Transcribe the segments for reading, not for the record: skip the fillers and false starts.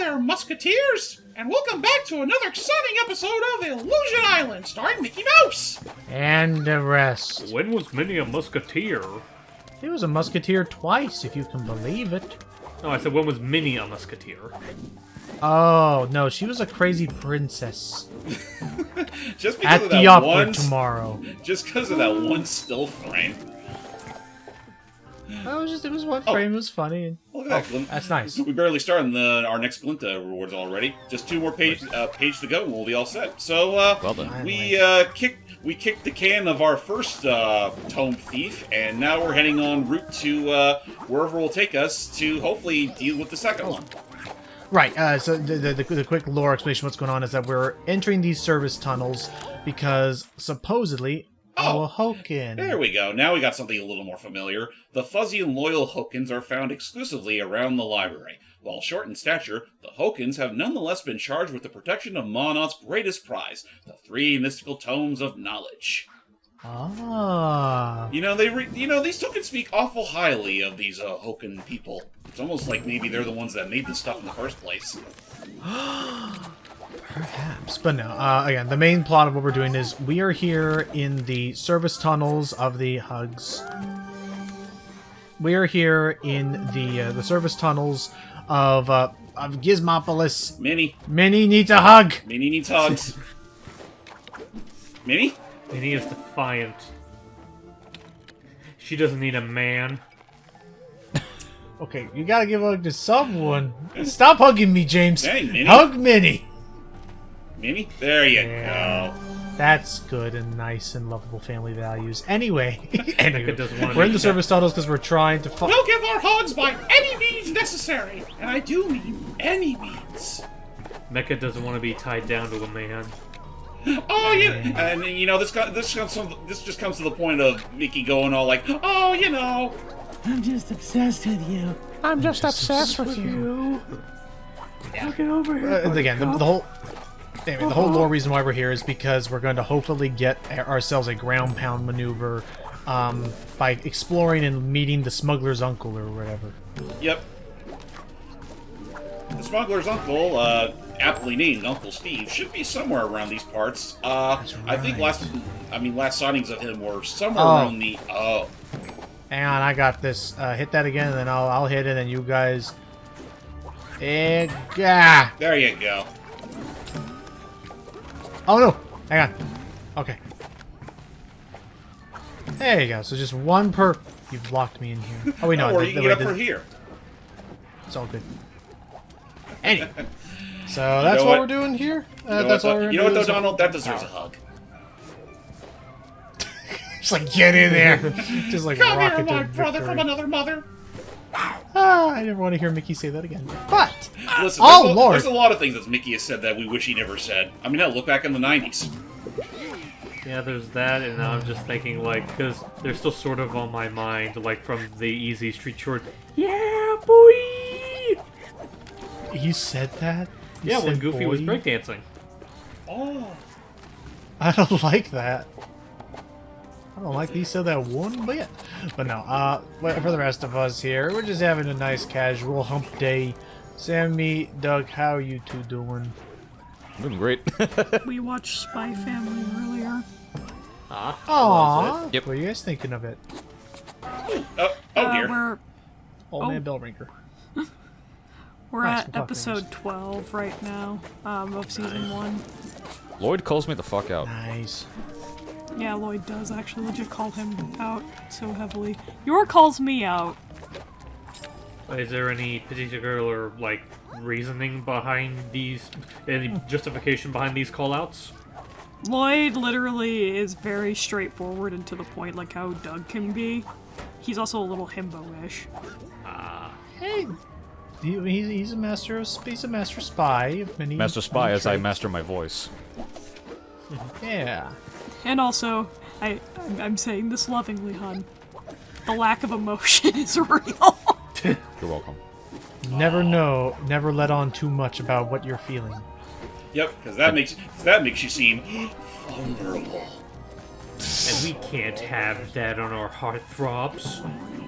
there, Musketeers! And welcome back to another exciting episode of Illusion Island, starring Mickey Mouse! And the rest. When was Minnie a musketeer? He was a musketeer twice, if you can believe it. No, I said when was Minnie a musketeer? Oh, no, she was a crazy princess. Just because At of the that opera tomorrow. Just because of that one still frame. Oh, it was one frame, it was funny. Look at that, Glint. That's nice. We barely started our next Glinta rewards already. Just 2 more page to go, and we'll be all set. So, well done. we kicked the can of our first Tome Thief, and now we're heading en route to wherever it will take us to hopefully deal with the second one. Right, so the quick lore explanation of what's going on is that we're entering these service tunnels because, supposedly, our Hoken. There we go. Now we got something a little more familiar. The fuzzy and loyal Hokens are found exclusively around the library. While short in stature, the Hokens have nonetheless been charged with the protection of Monoth's greatest prize, the 3 mystical tomes of knowledge. Ah. You know, these tokens speak awful highly of these Hoken people. It's almost like maybe they're the ones that made this stuff in the first place. Perhaps, but no. Again, the main plot of what we're doing is we are here in the service tunnels of the Hugs. We are here in the service tunnels of Gizmopolis. Minnie. Minnie needs a hug. Minnie needs hugs. Minnie? Minnie is defiant. She doesn't need a man. Okay, you gotta give a hug to someone. Stop hugging me, James. Hey, Minnie. Hug Minnie. Minnie? There you go. That's good and nice and lovable family values. Anyway, doesn't wanna we're in be the service tunnels because we're trying to We'll give our hugs by any means necessary, and I do mean any means. Mecca doesn't want to be tied down to a man. Oh, yeah, and you know this just comes to the point of Mickey going all like, oh, you know. I'm just obsessed with you. I'm just obsessed with you. Get over here. Again, the whole lore reason why we're here is because we're going to hopefully get ourselves a ground pound maneuver by exploring and meeting the smuggler's uncle or whatever. Yep. The smuggler's uncle, aptly named Uncle Steve, should be somewhere around these parts. That's right. I think last sightings of him were somewhere around the. Oh. Hang on, I got this. Hit that again, and then I'll hit it, and you guys. There you go. Oh no! Hang on. Okay. There you go. So just one per. You've locked me in here. Oh wait, no. Or you can get up for here. It's all good. Anyway. So that's what we're doing here. That's what we're doing. You know what though, Donald? That deserves a hug. Just like get in there. Just like Come here, rocket my to brother victory. from another mother. I never want to hear Mickey say that again. But Listen, Lord, there's a lot of things that Mickey has said that we wish he never said. I mean, hell, look back in the 90s. Yeah, there's that, and I'm just thinking, like, because they're still sort of on my mind, like, from the Easy Street Short. Yeah, boy! you said that. You Yeah, when said Goofy boy? was breakdancing. Oh. I don't like that. I don't like that you said that one bit. But no, for the rest of us here, we're just having a nice casual hump day. Sammy, Doug, how are you two doing? Doing great. We watched Spy Family earlier. Aww. Yep. What are you guys thinking of it? Oh dear. Old Man Bellringer. We're Nice, at we'll talk episode 12 right now of season 1. Lloyd calls me the fuck out. Nice. Yeah, Lloyd does actually legit call him out so heavily. Yor calls me out. Is there any particular, like, reasoning behind these, any justification behind these callouts? Lloyd literally is very straightforward and to the point, like how Doug can be. He's also a little himbo-ish. Hey, he's a master. He's a master spy. Of many, Master Spy many as I traits. master my voice. Yeah. And also, I'm saying this lovingly, hun. The lack of emotion is real. You're welcome. Never let on too much about what you're feeling. Yep, because that makes you seem vulnerable. And we can't have that on our heartthrobs.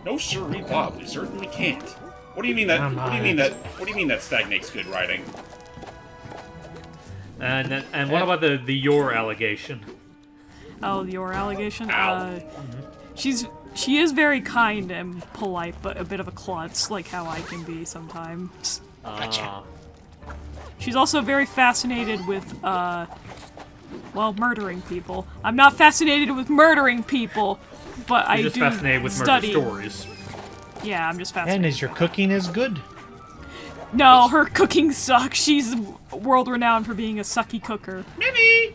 No, sirree, Bob, we certainly can't. What do you mean that? I'm What do you on mean it. that? What do you mean that stagnates good writing? And what about the your allegation? Oh, your allegation? Ow. She is very kind and polite, but a bit of a klutz, like how I can be sometimes. Gotcha. She's also very fascinated with, well, murdering people. I'm not fascinated with murdering people, but I Just do fascinated with study. murder stories. Yeah, I'm just fascinated. And is your cooking as good? No, her cooking sucks. She's world-renowned for being a sucky cooker. Mimi!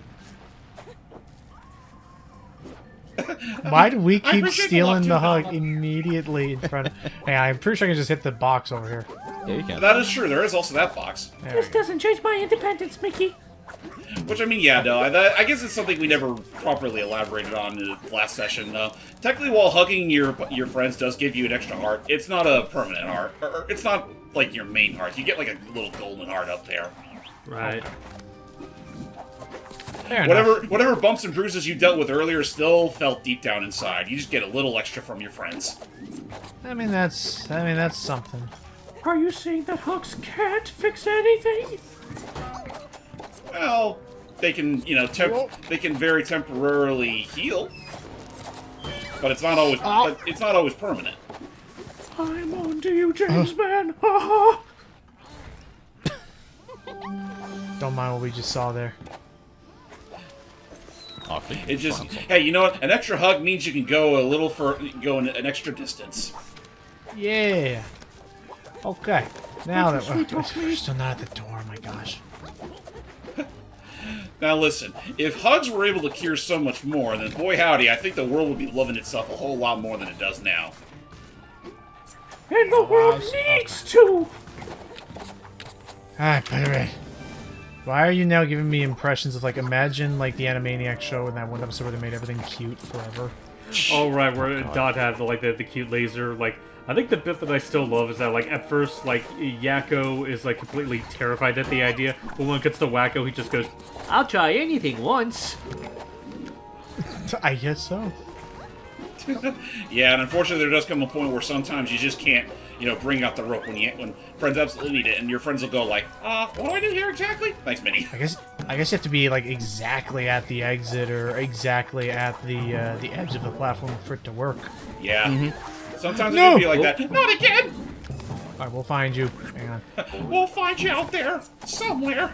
Why do we keep appreciate the stealing luck, the too, hug immediately in front of... Hey, I'm pretty sure I can just hit the box over here. Yeah, you can. That is true. There is also that box. There we go. doesn't change my independence, Mickey. Which, I mean, yeah, no, I guess it's something we never properly elaborated on in the last session. Technically, while hugging your friends does give you an extra heart, it's not a permanent heart. Or it's not, like, your main heart. You get, like, a little golden heart up there. Right. Fair enough. Whatever bumps and bruises you dealt with earlier still felt deep down inside. You just get a little extra from your friends. I mean, that's something. Are you saying that hugs can't fix anything? Well, they can, they can very temporarily heal, but it's not always. But it's not always permanent. I'm on to you, James, man. Ha ha. Don't mind what we just saw there. Oh, I think It just, fine, so- hey, you know what? An extra hug means you can go an extra distance. Yeah. Okay. Now that we're still not at the door. My gosh. Now listen, if hugs were able to cure so much more, then boy howdy, I think the world would be loving itself a whole lot more than it does now. And the world needs to. Alright, by the way. Why are you now giving me impressions of, like, imagine, like, the Animaniacs show in that one episode where they made everything cute forever? Oh right, where Dot had the cute laser. Like, I think the bit that I still love is that, like, at first, like, Yakko is, like, completely terrified at the idea, but when it gets to Wacko, he just goes, "I'll try anything once." I guess so. Yeah, and unfortunately there does come a point where sometimes you just can't, bring out the rope when friends absolutely need it, and your friends will go like, what do I do here exactly? Thanks, Minnie. I guess you have to be, like, exactly at the exit or exactly at the edge of the platform for it to work. Yeah. Sometimes it No! can be like that. Not again! Alright, we'll find you. Hang on. We'll find you out there, somewhere.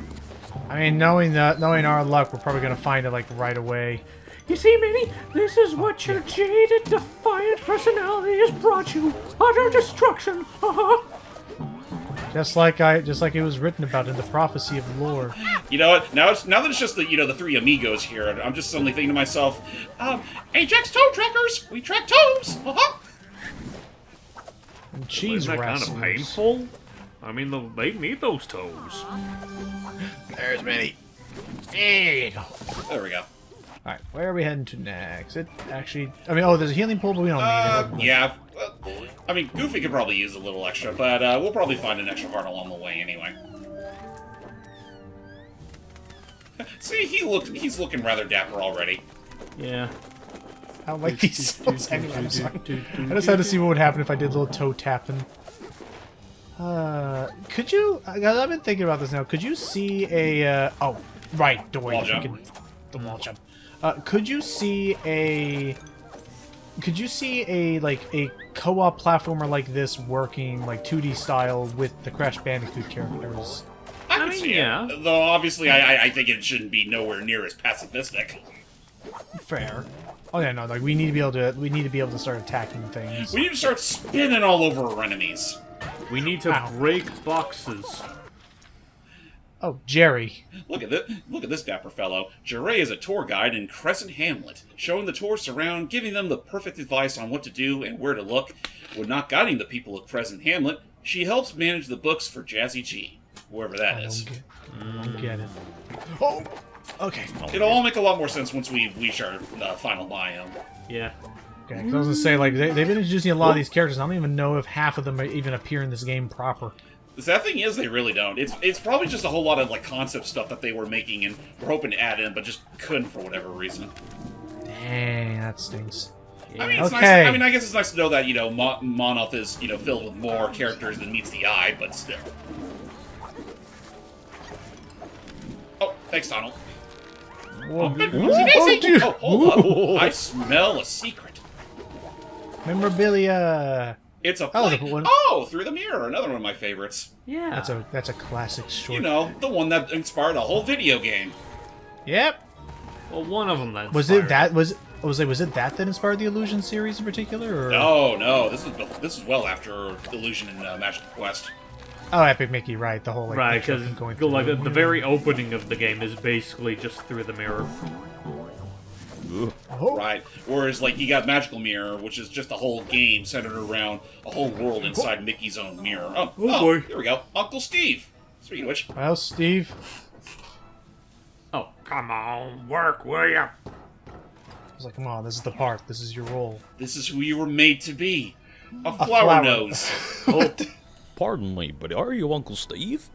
I mean, knowing our luck, we're probably gonna find it, like, right away. You see, Minnie, this is what your jaded, defiant personality has brought you. Utter destruction. Just like it was written about in the prophecy of lore. You know what? Now that it's just the three amigos here, I'm just suddenly thinking to myself, Ajax toe trackers! We track toes! And cheese Isn't that kind wrestlers. of painful? I mean, they need those toes. There's Minnie. There you go. There we go. Alright, where are we heading to next? It actually... I mean, there's a healing pool, but we don't need it. Yeah. I mean, Goofy could probably use a little extra, but we'll probably find an extra heart along the way anyway. See, he's looking rather dapper already. Yeah. I don't like these sounds anyway, I'm sorry. I just had to see what would happen if I did a little toe tapping. Could you... I've been thinking about this now. Could you see a... oh, right, the way Wall jump. the wall jump. Could you see a... Could you see a co-op platformer like this working, like, 2D style with the Crash Bandicoot characters? I can mean, see yeah. it. Though, obviously, I think it shouldn't be nowhere near as pacifistic. Fair. Oh yeah, no, like, we need to be able to start attacking things. We need to start spinning all over our enemies. We need to Ow. break boxes. Oh, Jerry. Look at this dapper fellow. Jeray is a tour guide in Crescent Hamlet, showing the tourists around, giving them the perfect advice on what to do and where to look. When not guiding the people of Crescent Hamlet, she helps manage the books for Jazzy G, whoever that is. I don't get it. Oh! Okay. It'll all make a lot more sense once we reach our final biome. Yeah. Okay, 'cause I was gonna say, like, they've been introducing a lot of these characters. I don't even know if half of them even appear in this game proper. The sad thing is, they really don't. It's probably just a whole lot of like concept stuff that they were making and were hoping to add in, but just couldn't for whatever reason. Dang, that stinks. I mean, it's Okay. nice. I mean, I guess it's nice to know that Monoth is filled with more characters than meets the eye, but still. Oh, thanks, Donald. Whoa. Oh, dude. hold up! I smell a secret. Memorabilia. It's a Oh, plate. the one- Oh, Through the Mirror, another one of my favorites. Yeah. That's a classic short. You know, the one that inspired a whole video game. Yep. Well, one of them that Was it that that inspired the Illusion series in particular? Or? No, this is well after Illusion and Magic Quest. Oh, Epic Mickey, right? The whole like Right, picture because of him going through like the very opening of the game is basically just through the mirror. Oh. Right. Whereas, like, you got Magical Mirror, which is just a whole game centered around a whole world inside Mickey's own mirror. Oh, boy. Here we go. Uncle Steve. Speaking of which, Well, Steve. Oh, come on, work, will ya? I was like, come on, this is the part. This is your role. this is who you were made to be. A flower flower. nose. Oh, pardon me, but are you Uncle Steve?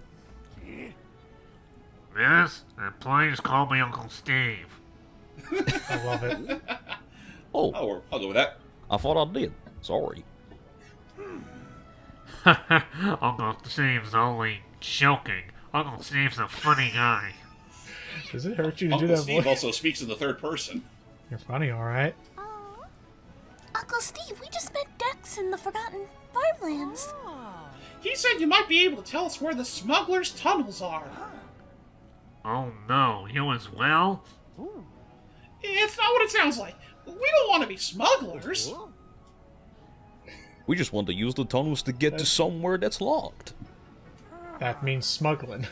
Yes, and please call me Uncle Steve. I love it. Oh, I'll go with that. I thought I did. Sorry. Uncle Steve's only joking. Uncle Steve's a funny guy. Does it hurt you to do Uncle that Steve voice? also speaks in the third person. You're funny, all right. Uncle Steve, we just met Dex in the Forgotten Farmlands. He said you might be able to tell us where the smugglers' tunnels are. Oh no, you as well? It's not what it sounds like. We don't want to be smugglers. We just want to use the tunnels to get to somewhere that's locked. That means smuggling.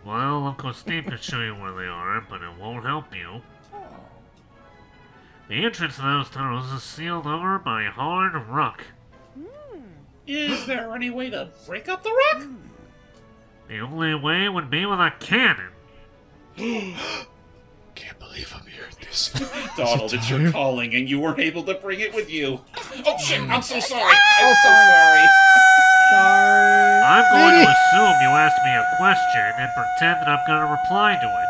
Well, Uncle Steve can show you where they are, but it won't help you. The entrance to those tunnels is sealed over by hard rock. Is there any way to break up the rock? The only way would be with a cannon. Can't believe I'm hearing this. Donald, it's your calling, and you weren't able to bring it with you. Oh shit! I'm so sorry. I'm so sorry. Sorry. I'm going to assume you asked me a question and pretend that I'm going to reply to it.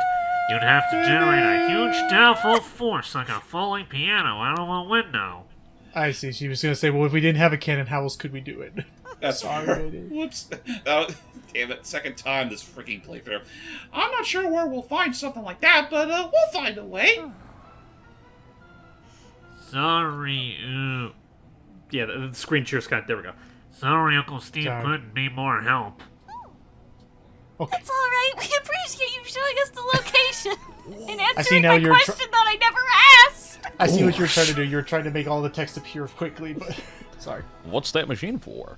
You'd have to generate a huge downfall force like a falling piano out of a window. I see. She was gonna say, well, if we didn't have a cannon, how else could we do it? That's Sorry, fair. lady. Whoops. Damn it! Second time this freaking playthrough. I'm not sure where we'll find something like that, but we'll find a way. Sorry, Yeah, the screen share's kind of... There we go. sorry Uncle Steve Sorry. couldn't be more help. Okay. It's alright, we appreciate you showing us the location and I see answering now my you're question that I never asked. I see what you're trying to do. You're trying to make all the text appear quickly, but sorry. What's that machine for?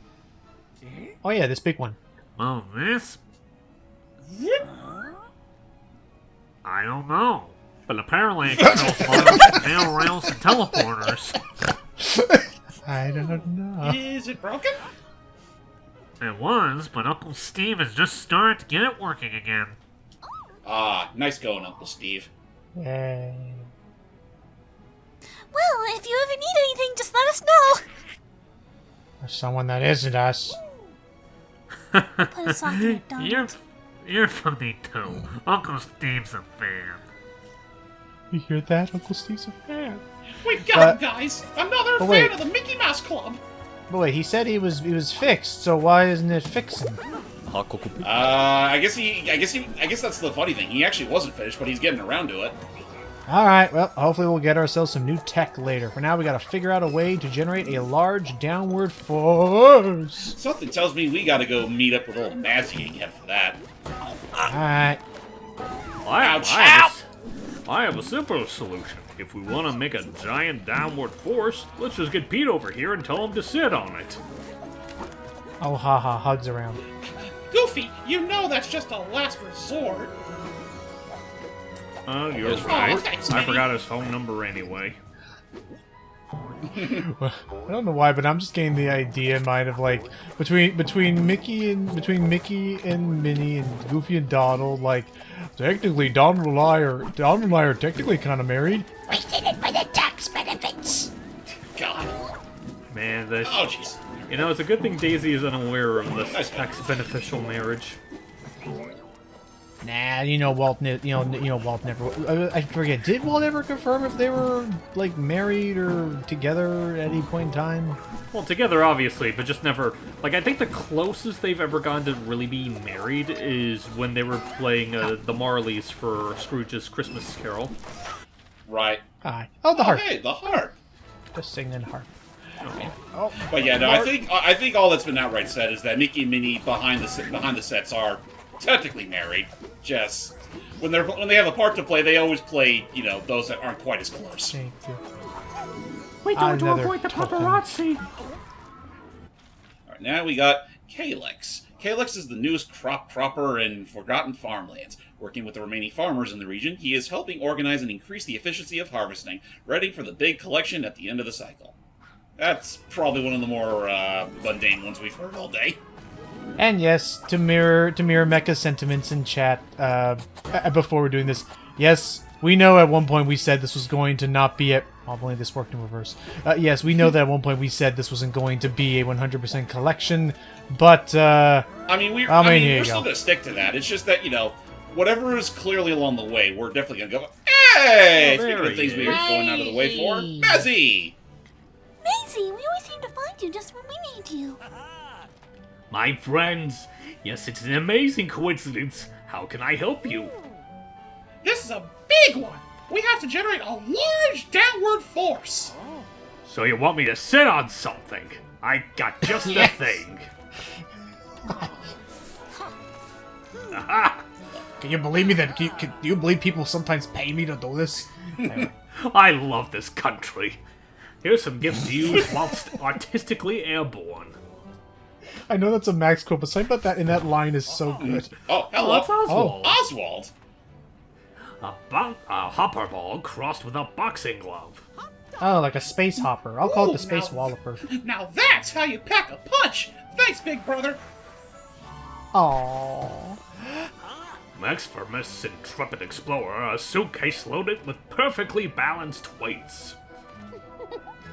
Oh yeah, this big one. Well, this? I don't know. But apparently it controls models, mail rails, and teleporters. I don't know. Is it broken? It was, but Uncle Steve is just starting to get it working again. Ah, nice going, Uncle Steve. Yay. Well, if you ever need anything, just let us know. There's someone that isn't us. Put a sock in it, Donald. You're funny too. Uncle Steve's a fan. You hear that, Uncle Steve's a fan. We got him, guys! Another fan wait. of the Mickey Mouse Club! But wait, he said he was fixed, so why isn't it fixing? I guess that's the funny thing. He actually wasn't finished, but he's getting around to it. Alright, well, hopefully we'll get ourselves some new tech later. For now, we gotta figure out a way to generate a large downward force. Something tells me we gotta go meet up with old Mazzy again for that. Alright. I have a simple solution. If we want to make a giant downward force, let's just get Pete over here and tell him to sit on it. Oh, haha, hugs around. Goofy, you know that's just a last resort. You're Oh, right. thanks, I Minnie. forgot his phone number anyway. I don't know why, but I'm just getting the idea in mind of like between Mickey and Minnie and Goofy and Donald. Like, technically, Donald and I are technically kind of married. We did it by the tax benefits. God. Man, Oh, jeez. you know, it's a good thing Daisy is unaware of this Nice. tax beneficial marriage. Nah, Walt Walt never. I forget. Did Walt ever confirm if they were like married or together at any point in time? Well, together, obviously, but just never... Like, I think the closest they've ever gone to really being married is when they were playing the Marleys for Scrooge's Christmas Carol. Right. Aye. Oh, the harp. Hey, the harp. Just singing harp. Oh. But yeah, no, I think all that's been outright said is that Mickey and Minnie behind the sets are technically married. Just when they have a part to play, they always play, those that aren't quite as close. Thank you. We don't Another avoid the token. paparazzi. Alright, now we got Kalex. Kalex is the newest cropper in Forgotten Farmlands. Working with the remaining farmers in the region, he is helping organize and increase the efficiency of harvesting, ready for the big collection at the end of the cycle. That's probably one of the more mundane ones we've heard all day. And yes, to mirror Mecha's sentiments in chat before we're doing this, yes, we know at one point we said this was going to not be if only this worked in reverse. Yes, we know that at one point we said this wasn't going to be a 100% collection, but we're still go. going to stick to that. It's just that, whatever is clearly along the way, we're definitely going to go, hey! Speaking of things we are going out of the way for, Mezzy! Maisie, we always seem to find you just when we need you. My friends, yes, it's an amazing coincidence. How can I help you? This is a big one! We have to generate a large downward force! So you want me to sit on something? I got just the thing. Aha! can you believe me that? Do you believe people sometimes pay me to do this? I love this country. Here's some gifts to use whilst artistically airborne. I know that's a Max quote, but something about that in that line is so good. Oh, hello! That's Oswald. Oswald! A hopper ball crossed with a boxing glove. Oh, like a space hopper. I'll call it the space walloper. Now that's how you pack a punch! Thanks, big brother! Aww. Next for Miss Intrepid Explorer, a suitcase loaded with perfectly balanced weights.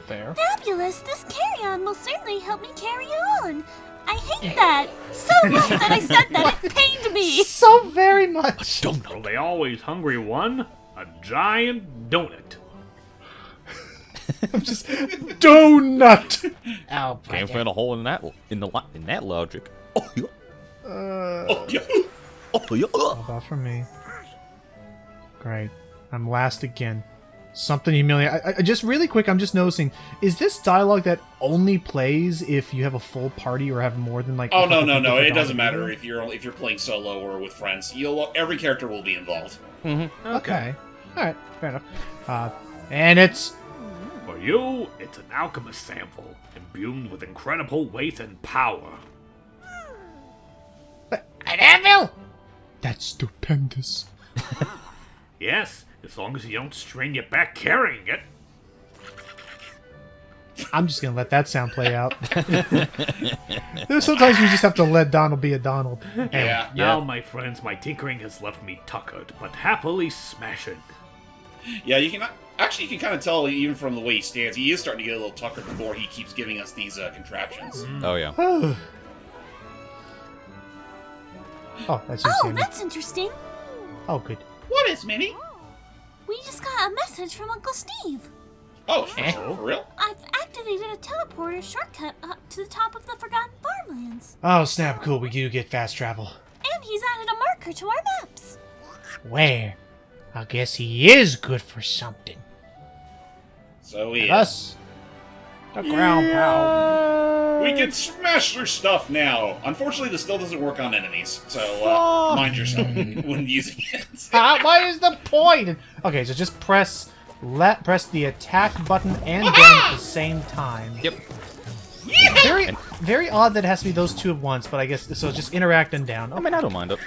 Fair. Fabulous! This carry-on will certainly help me carry on. I hate that so much that I said that. It pained me. So very much. Are they always hungry one? A giant donut. I'm just donut. Ow, Can't find a hole in that logic. Oh yeah. Oh, yeah. Oh yeah. How about for me? Great. I'm last again. Something humiliating. I just really quick, I'm just noticing, is this dialogue that only plays if you have a full party or have more than like? Oh no! It doesn't matter if you're playing solo or with friends. Every character will be involved. Mm-hmm. Okay. All right. Fair enough. And it's. For you, it's an alchemist sample, imbued with incredible weight and power. An anvil. That's stupendous. Yes, as long as you don't strain your back carrying it. I'm just gonna let that sound play out. There's sometimes you just have to let Donald be a Donald. Anyway. Yeah. Now, my friends, my tinkering has left me tuckered, but happily smashing. Yeah, you can kind of tell even from the way he stands. He is starting to get a little tuckered the more he keeps giving us these contraptions. Oh yeah. Oh, that's you, Oh, Sammy. that's interesting. Oh, good. What is, Minnie? We just got a message from Uncle Steve. Oh, for real? I've activated a teleporter shortcut up to the top of the Forgotten Farmlands. Oh, snap! Cool. We do get fast travel. And he's added a marker to our maps. Where? I guess he is good for something. So he is. Us. The ground pound. We can smash their stuff now. Unfortunately, this still doesn't work on enemies, so mind yourself when using it. What is the point? Okay, so just press the attack button and down at the same time. Yep. Very odd that it has to be those two at once, but I guess so. Just interact and down. I mean, I don't mind it.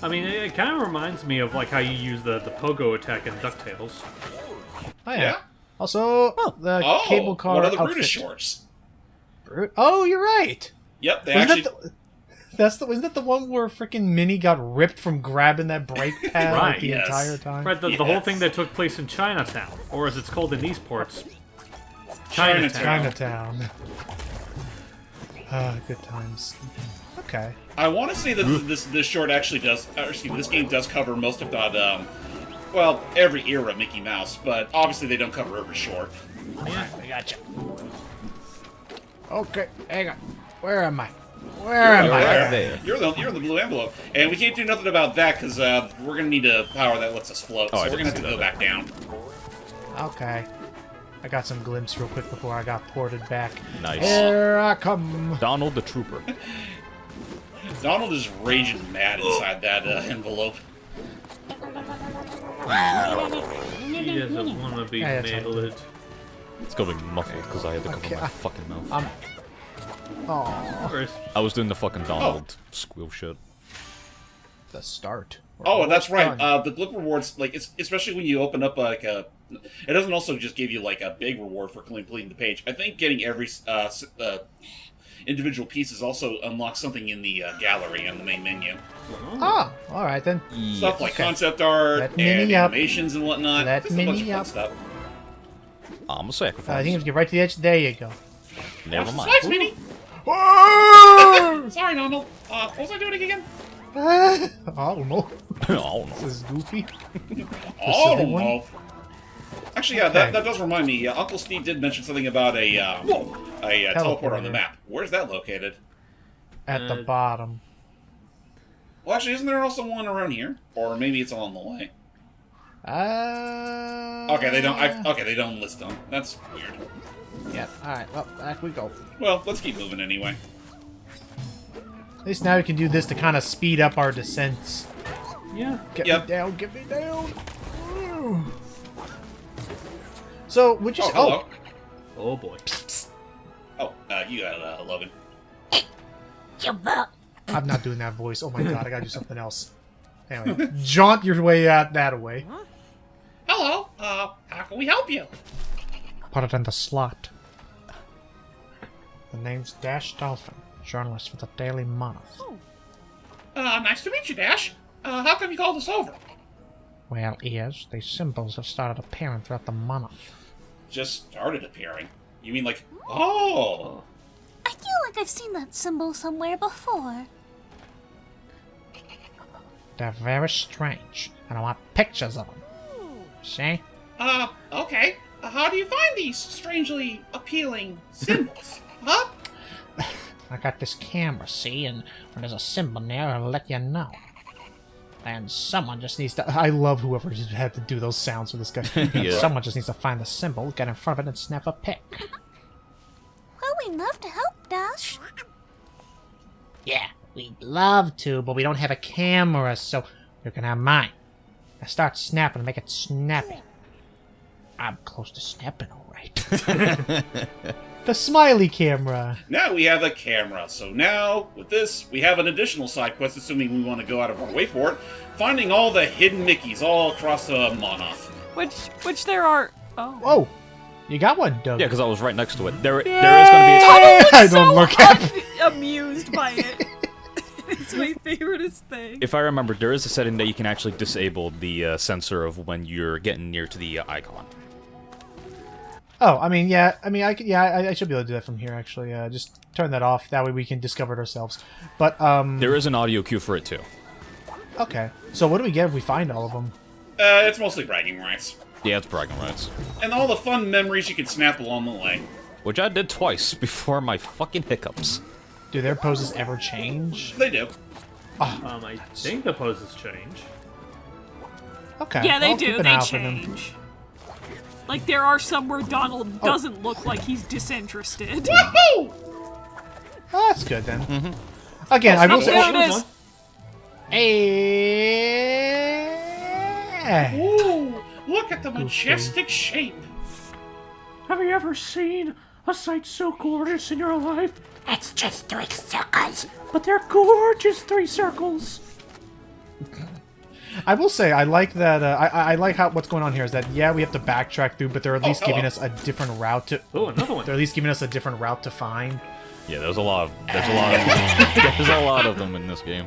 I mean, it kind of reminds me of like how you use the pogo attack in DuckTales. Oh yeah. Also, the cable car what are the outfit. Brutus shorts? Oh, you're right. Yep, they Wasn't actually... isn't that the one where freaking Minnie got ripped from grabbing that brake pad Right, the yes. entire time? Right, the whole thing that took place in Chinatown, or as it's called in these parts, Chinatown. Chinatown. Ah, good times. Okay. I want to say that this short actually does, excuse me, this game does cover most, if not, well, every era of Mickey Mouse, but obviously they don't cover every short. Yeah, I gotcha. Okay, hang on. Where am I? Where am I? Right there. You're in the blue envelope, and we can't do nothing about that because we're gonna need a power that lets us float. Oh, so I we're gonna have to didn't see go back down. Okay. I got some glimpse real quick before I got ported back. Nice. Here I come. Donald the Trooper. Donald is raging mad inside that envelope. He doesn't want to be Yeah, that's mangled. It's going muffled because I had to cover my fucking mouth. Oh, I was doing the fucking Donald squeal shit. the start. Oh, that's right. Done. The glip rewards, like, especially when you open up like a, it doesn't also just give you like a big reward for completing the page. I think getting every individual pieces also unlocks something in the gallery on the main menu. Ah, all right then. Stuff like Okay. concept art Let and me up. animations and whatnot. Let Just a bunch of me fun up. stuff. I'm a I sacrifice. think if you get right to the edge, there you go. Never Watch the mind. spikes, Minnie! oh Sorry, Donald. What was I doing again? I don't know. Oh, This is goofy. Oh, silly one? no. Actually, yeah, Okay. that does remind me. Uncle Steve did mention something about a teleporter on the Teleporter. map. Where's that located? At the bottom. Well, actually, isn't there also one around here? Or maybe it's along the way. Okay, they don't. They don't list them. That's weird. Yeah. All right. Well, back we go. Well, let's keep moving anyway. At least now we can do this to kind of speed up our descents. Yeah. Get Yep. me down. Get me down. Woo. So, would you? Oh, hello. Oh boy. Oh, you got Logan. I'm not doing that voice. Oh my god, I gotta do something else. Anyway, jaunt your way out that way. Hello. How can we help you? Put it in the slot. The name's Dash Dolphin, journalist for the Daily Monoth. Nice to meet you, Dash. How come you called us over? Well, ears, these symbols have started appearing throughout the Monoth. Just started appearing. You mean like? Oh. I feel like I've seen that symbol somewhere before. They're very strange, and I want pictures of them. See? Okay. How do you find these strangely appealing symbols? Huh? I got this camera, see? And when there's a symbol near, it'll let you know. And someone just needs to... I love whoever just had to do those sounds for this guy. And Yeah. someone just needs to find the symbol, get in front of it, and snap a pic. Well, we'd love to help, Dash. Yeah, we'd love to, but we don't have a camera, so you can have mine. Now start snapping and make it snappy. I'm close to snapping, alright. The smiley camera. Now we have a camera. So now, with this, we have an additional side quest, assuming we want to go out of our way for it. Finding all the hidden Mickeys all across the Monoth. Which there are. Oh. Whoa, you got one, Doug. Yeah, because I was right next to it. There is going to be. I don't look happy. Amused by it. It's my favoriteest thing. If I remember, there is a setting that you can actually disable the sensor of when you're getting near to the icon. Oh, I mean, yeah. I mean, I should be able to do that from here. Actually, just turn that off. That way we can discover it ourselves. But There is an audio cue for it too. okay. So what do we get if we find all of them? It's mostly bragging rights. Yeah, it's bragging rights. And all the fun memories you can snap along the way. Which I did twice before my fucking hiccups. Do their poses ever change? They do. I think the poses change. Okay. Yeah, they I'll do. keep an They eye out for them. change. Like, there are some where Donald doesn't look like he's disinterested. Woohoo! Oh, that's good then. Again, I will say. There it is. Hey. Ooh, look at the majestic shape. Have you ever seen a sight so gorgeous in your life? It's just 3 circles. But they're gorgeous 3 circles. I will say I like that. I like how what's going on here is that we have to backtrack through, but they're at least giving us a different route to. Oh, another one. They're at least giving us a different route to find. Yeah, there's a lot of there's a lot of them in this game.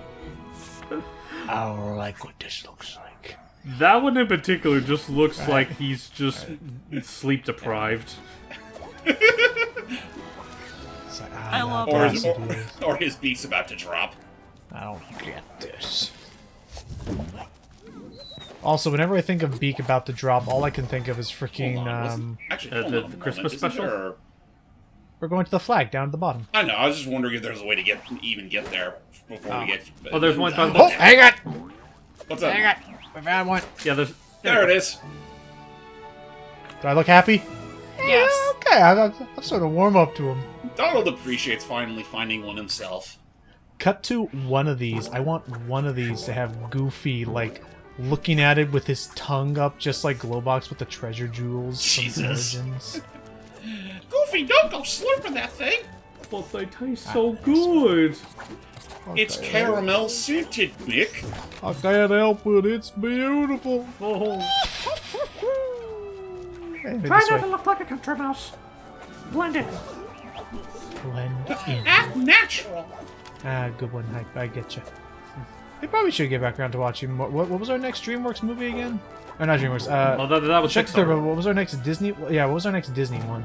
I like what this looks like. That one in particular just looks like he's just sleep deprived. It's like, I love Or it. his beak's about to drop. I don't get this. Also, whenever I think of Beak about to drop, all I can think of is freaking, Hold on, actually, hold the on a Christmas moment. Isn't special? there- we're going to the flag down at the bottom. I know. I was just wondering if there's a way to even get there before we get. Oh, there's one by the- Oh, hang on! What's up? Hang on! We found one. Yeah, there's... There it is. Do I look happy? Yes. Yeah, okay, I'm sort of warm up to him. Donald appreciates finally finding one himself. Cut to one of these. I want one of these to have Goofy, like, looking at it with his tongue up, just like Glowbox with the treasure jewels from Jesus. Origins. Goofy, don't go slurping that thing. But they taste so good. It's caramel scented, Mick. I can't help it. It's beautiful. Oh. Hey, Try this not way. to look like a country mouse. Blend in. Blend in. Act natural. Ah, good one. I get you. We probably should get back around to watching more. What was our next DreamWorks movie again? Or not DreamWorks. Oh, that was Check Pixar. what was our next Disney? Yeah, what was our next Disney one?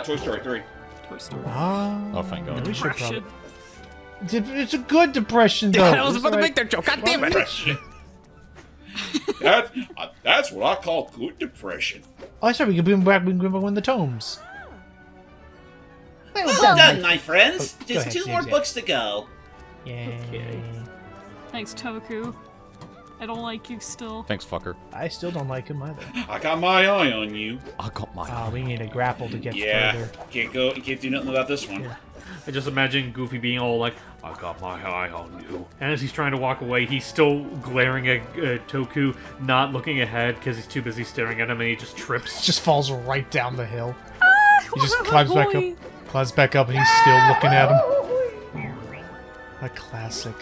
Toy Story 3. Toy Story. Ah, Oh, thank God. we should Depression. probably. It's a good depression though. I was about to make that joke. God damn it! That's what I call good depression. Oh, sorry. We can bring back. We can bring back one of the tomes. Well done, my friends. Oh, go ahead, James, yeah. to go. Yeah. Thanks, Toku. I don't like you still. Thanks, fucker. I still don't like him either. I got my eye on you. I got my. Ah, we need a grapple to get Yeah, further. can't do nothing about this one. Yeah. I just imagine Goofy being all like, I got my eye on you. And as he's trying to walk away, he's still glaring at Toku, not looking ahead because he's too busy staring at him, and he just trips. Just falls right down the hill. He just Ah, climbs back boy. up. Climbs back up, and he's still looking at him. A classic.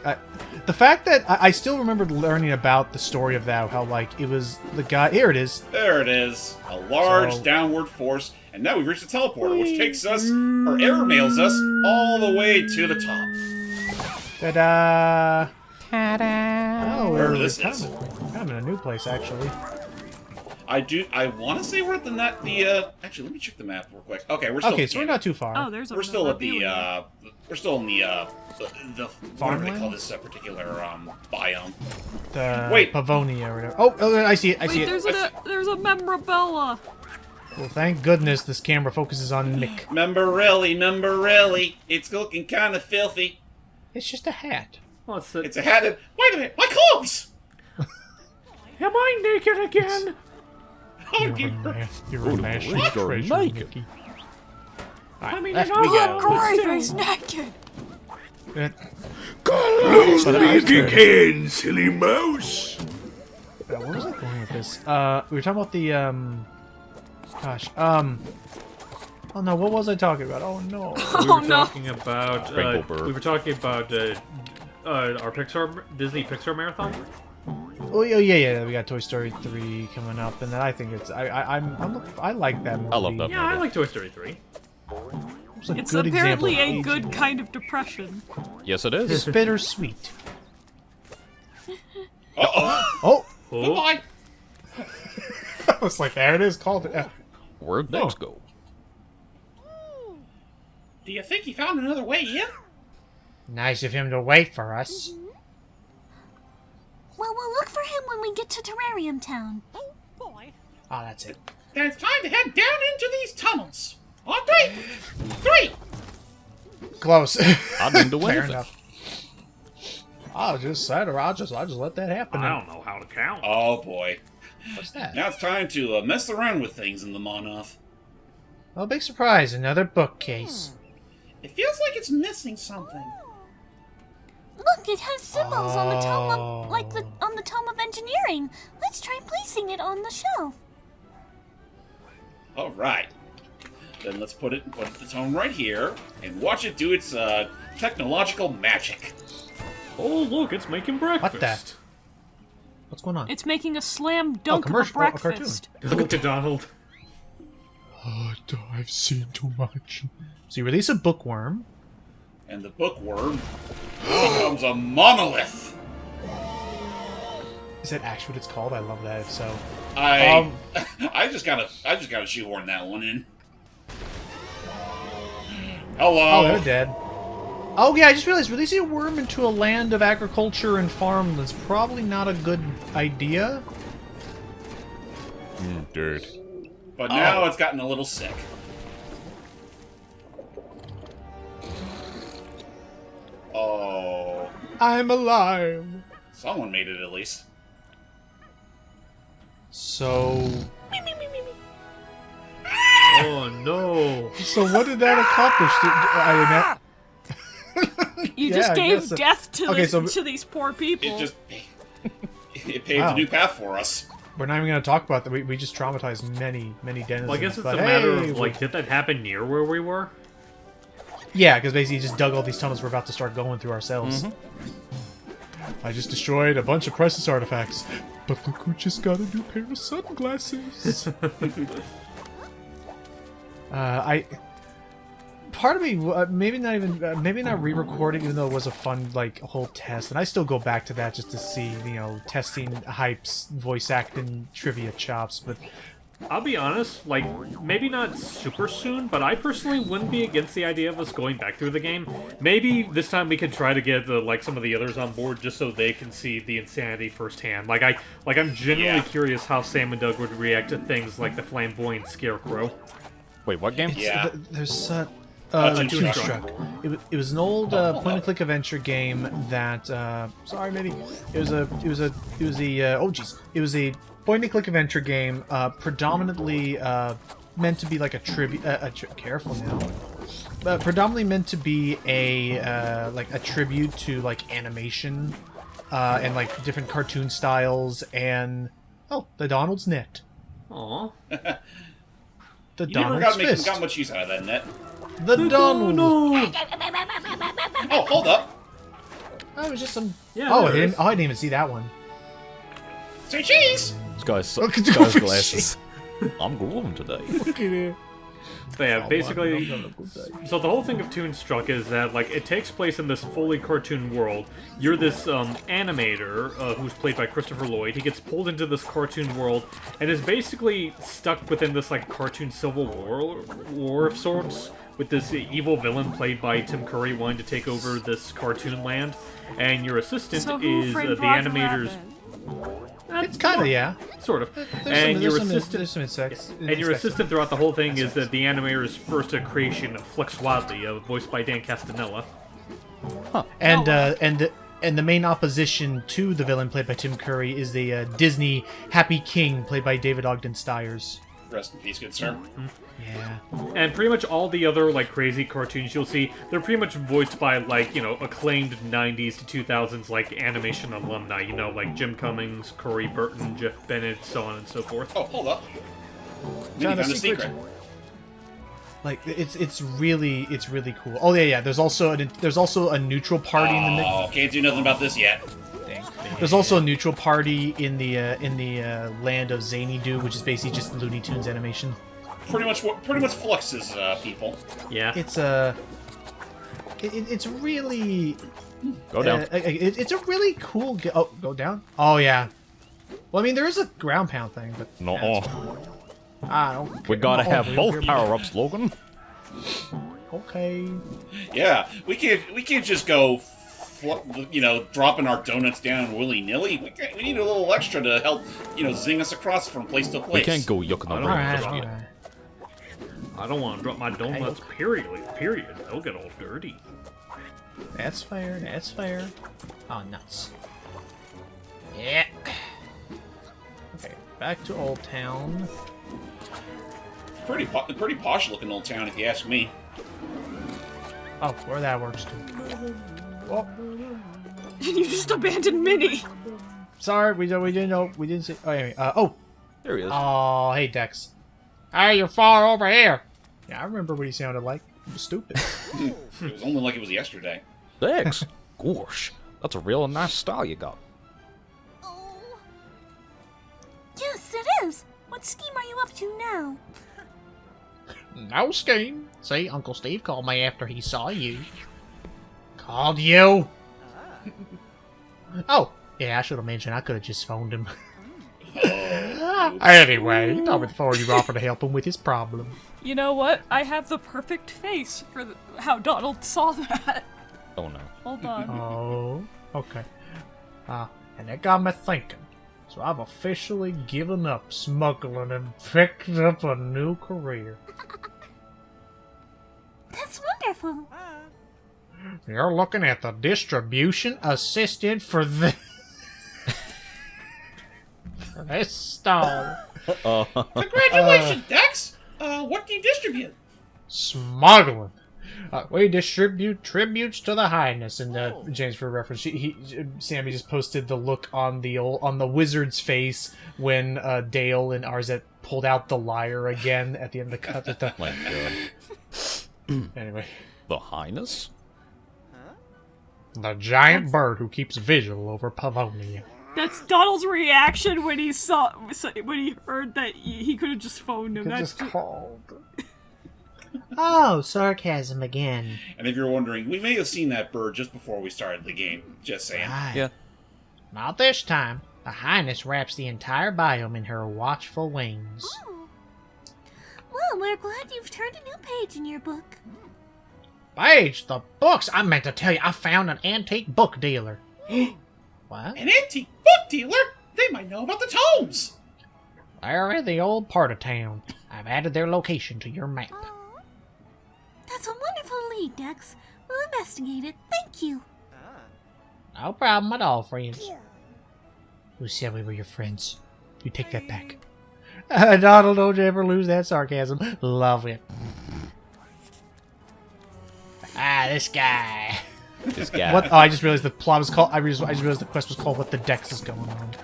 The fact that I still remembered learning about the story of that, how like it was the guy. Here it is. There it is. A large So- downward force, and now we've reached the teleporter, which takes us, or airmails us, all the way to the top. Ta-da! Ta-da! Oh, Wherever we're this kind is. of in a new place, actually. I want to say we're at actually, let me check the map real quick. Okay, we're still. Okay, so we're not too far. Oh, there's a We're still at the. Pavonia. We're still in the whatever they Farmland? call this particular biome. The Wait. Pavonia or whatever. Oh, I see it. I see Wait, it. there's a memorabilia. Well, thank goodness this camera focuses on Nick. Member really, it's looking kind of filthy. It's just a hat. What's it? It's a hat. Wait a minute, my clothes! Am I naked again? Oh dear. You're a national you're treasure, naked. Nicky. I mean, left you know, we go. Great, still. he's naked. Again, silly mouse. Where was I going with this? We were talking about the gosh, oh no, what was I talking about? Oh no. We Oh were no. talking about Rainbow Bird. we were talking about our Disney Pixar marathon. Oh yeah. We got Toy Story 3 coming up, and then I think it's I like that movie. I love that. Yeah, I like Toy Story 3. It's, a It's good apparently example a of good aging. kind of depression. Yes, it It's is. bittersweet. Uh-oh. Oh, Oh, Goodbye. I was like, there it is. Called it. Where'd things go? Do you think he found another way in? Nice of him to wait for us. Well, we'll look for him when we get to Terrarium Town. Oh, that's it. Then it's time to head down into these tunnels. On three. Close. I didn't do Fair anything. enough. I'll just let that happen. I don't know how to count. Oh boy. What's that? Now it's time to mess around with things in the Monoth. Oh, big surprise! Another bookcase. It feels like it's missing something. Look, it has symbols on the tome Oh. of, on the tome of engineering. Let's try placing it on the shelf. All right. Then let's put the tone right here and watch it do its technological magic. Oh, look, it's making breakfast. What the? What's going on? It's making a slam dunk of a commercial- oh, a cartoon. breakfast. Look at Donald. Oh, I've seen too much. So you release a bookworm. And the bookworm becomes a monolith. Is that actually what it's called? I love that. If so, I just gotta shoehorn that one in. Hello. Oh, they're dead. Oh yeah, I just realized releasing a worm into a land of agriculture and farmland's probably not a good idea. Dirt. But now it's gotten a little sick. Oh. I'm alive. Someone made it at least. So... Oh no! So what did that accomplish? You Yeah, just I gave guess so. death to, Okay, to these poor people. It just... It paved Wow. a new path for us. We're not even going to talk about that. We just traumatized many denizens. Well, I guess it's but a matter hey, of, like, did that happen near where we were? Yeah, because basically you just dug all these tunnels we're about to start going through ourselves. I just destroyed a bunch of priceless artifacts. But look who just got a new pair of sunglasses. Part of me, maybe not re-record it, even though it was a fun, like, whole test. And I still go back to that just to see, testing hypes, voice acting, trivia chops. But I'll be honest, like, maybe not super soon, but I personally wouldn't be against the idea of us going back through the game. Maybe this time we could try to get some of the others on board just so they can see the insanity firsthand. I'm genuinely curious how Sam and Doug would react to things like the flamboyant scarecrow. Wait, what game? Yeah. there's Toonstruck. Toonstruck. It was an old point-and-click adventure game that. Sorry, Mitty. It was a point-and-click adventure game, predominantly meant to be like a tribute. Careful now. Predominantly meant to be a tribute to like animation, and like different cartoon styles and the Donald's net. Aww. The You never Donald's got fist. much use out of that net. The Donald. Oh, hold up. Oh, it was just some. Yeah, Oh, there it is. I didn't even see that one. Say cheese! This guy's Look at this the guy's fish. glasses. I'm glowing today. Look at it. But yeah, basically, so the whole thing of Toonstruck is that, like, it takes place in this fully cartoon world. You're this animator who's played by Christopher Lloyd. He gets pulled into this cartoon world and is basically stuck within this, like, cartoon civil war of sorts with this evil villain played by Tim Curry wanting to take over this cartoon land. And your assistant So who is framed the Roger animator's... Rabbit? It's kind of, yeah. Sort of. There's Your some assistant... there's some insects. And your assistant throughout the whole thing is that the animator's first creation, Flex Wadley, voiced by Dan Castanella. And the main opposition to the villain played by Tim Curry is the Disney Happy King played by David Ogden Stiers. Rest in peace, good sir. Yeah. And pretty much all the other, like, crazy cartoons you'll see, they're pretty much voiced by, like, acclaimed 90s to 2000s, like, animation alumni. Like Jim Cummings, Corey Burton, Jeff Bennett, so on and so forth. Oh, hold up. Minnie found a secret. Like it's really cool. Oh yeah. There's also a neutral party in the mix. Oh, can't do nothing about this yet. There's also a neutral party in the land of Zany Doo, which is basically just Looney Tunes animation. Pretty much fluxes people. Yeah. It's it's really Go down. it's a really cool. Go down. Oh yeah. Well, I mean, there is a ground pound thing, but No. I don't. We gotta have we'll both hear- power-ups, Logan. Okay. Yeah, we can't just go, dropping our donuts down willy-nilly. We need a little extra to help, zing us across from place to place. We can't go yucking I on don't All know. right. Yeah. All right. I don't want to drop my donuts, period. They'll get all dirty. That's fair. That's fair. Oh, nuts. Yeah. Okay, back to Old Town. Pretty posh looking old town, if you ask me. Oh, where that works too. Oh, You just abandoned Minnie. sorry, we didn't know. We didn't see. Oh, anyway. There he is. Oh, hey, Dex. Hey, you're far over here. Yeah, I remember what he sounded like. He was stupid. It was only like it was yesterday. Thanks. Gosh, that's a real nice style you got. Oh. Yes, it is. What scheme are you up to now? No scheme. See, Uncle Steve called me after he saw you. Called you? Oh, yeah, I should have mentioned I could have just phoned him. Anyway, he told me before you offered to help him with his problem. You know what? I have the perfect face for how Donald saw that. Oh no. Hold on. Oh, okay. And that got me thinking. So I've officially given up smuggling and picked up a new career. That's wonderful. You're looking at the distribution assistant for this. For this stall. Congratulations, Dex! What do you distribute? Smuggling. We distribute tributes to the Highness. And James, for reference, Sammy just posted the look on the wizard's face when Dale and Arzette pulled out the lyre again at the end of the cut. My God. Anyway, The Highness? the giant bird who keeps vigil over Pavonia. That's Donald's reaction when he heard that he could have just phoned him. That's Just called. Oh, sarcasm again. And if you're wondering, we may have seen that bird just before we started the game. Just saying. Right. Yeah. Not this time. The Highness wraps the entire biome in her watchful wings. Oh. Well, we're glad you've turned a new page in your book. Page, the books! I meant to tell you, I found an antique book dealer. What? An antique book dealer? They might know about the tomes! They're in the old part of town. I've added their location to your map. Oh. That's a wonderful lead, Dex. We'll investigate it. Thank you. No problem at all, friends. Who said we were your friends? You take that back. Donald, don't you ever lose that sarcasm. Love it. This guy. This guy. What? Oh, I just realized the plot was called. I just realized the quest was called "What the Dex is Going On."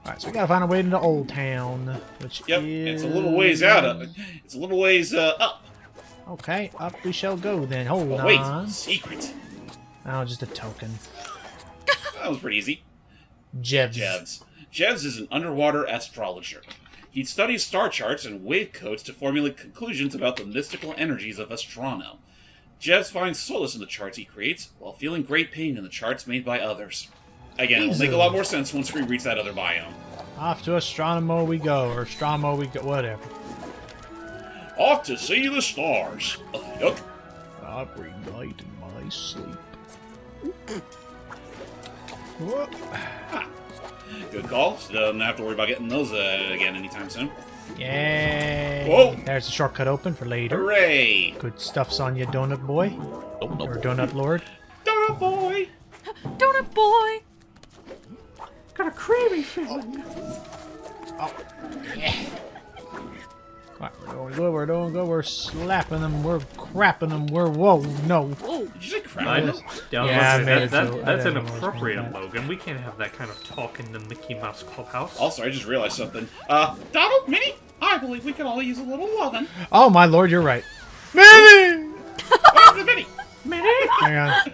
Alright, so we gotta find a way into Old Town, which Yep, is... it's a little ways out of It's a little ways up. Okay, up we shall go then. Hold Oh, on. wait, secret. Oh, just a token. That was pretty easy. Jevs. Jevs is an underwater astrologer. He studies star charts and wave codes to formulate conclusions about the mystical energies of Astrano. Jevs finds solace in the charts he creates, while feeling great pain in the charts made by others. Again, it'll make a lot more sense once we reach that other biome. Off to Astronomo we go, or Astromo we go, whatever. Off to see the stars. Yuck. Every night in my sleep. Whoop. Good call. So don't have to worry about getting those again anytime soon. Yay! Whoa. There's a shortcut open for later. Hooray! Good stuff's on you, Donut Boy. Oh, no. Or Donut Lord. Donut boy! Donut boy! Got a creamy feeling. Right, we're doing good, we're slapping them, we're crapping them, we're... Whoa, no. Did you say crap? I know. Yeah, I made it that's so- I that's didn't know what was inappropriate, going on. Logan. We can't have that kind of talk in the Mickey Mouse Clubhouse. Also, I just realized something. Donald, Minnie, I believe we could all use a little lovin'. Oh, my lord, you're right. Minnie! What happened to Minnie? Minnie, Hang on. Gosh.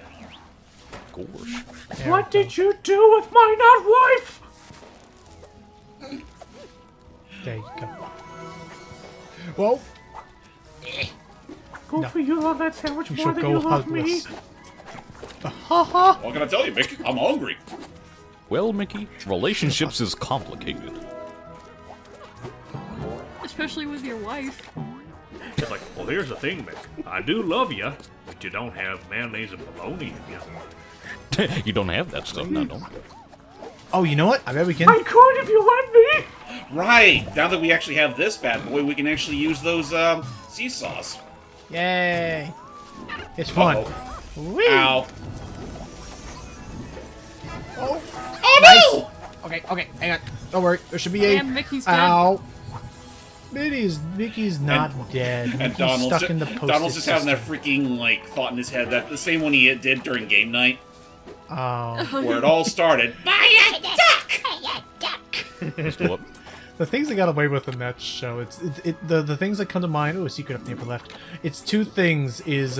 There what we go. did you do with my not-wife? There you go. Whoa. Go for you love that sandwich You more shall than go you love me. hugless. Ha ha! What can I tell you, Mick? I'm hungry. Well, Mickey, relationships is complicated. Especially with your wife. It's like, well, here's the thing, Mick. I do love you, but you don't have mayonnaise and bologna in you. You don't have that stuff, no, no. Oh, you know what? I bet we can... I could if you let me. Right. Now that we actually have this bad boy, we can actually use those seesaws. Yay! It's fun. Uh-oh. Whee! Ow. Oh. Oh no! Okay, hang on. Don't worry, there should be a... And Mickey's dead. Ow! Mickey's not dead. And Mickey's Donald's stuck just, in the postage Donald's just having that system. freaking like thought in his head that the same one he did during game night, Oh. where it all started. Buy a duck. Let's go up. The things they got away with in that show, the things that come to mind. Oh, a secret up the upper left. It's two things. It's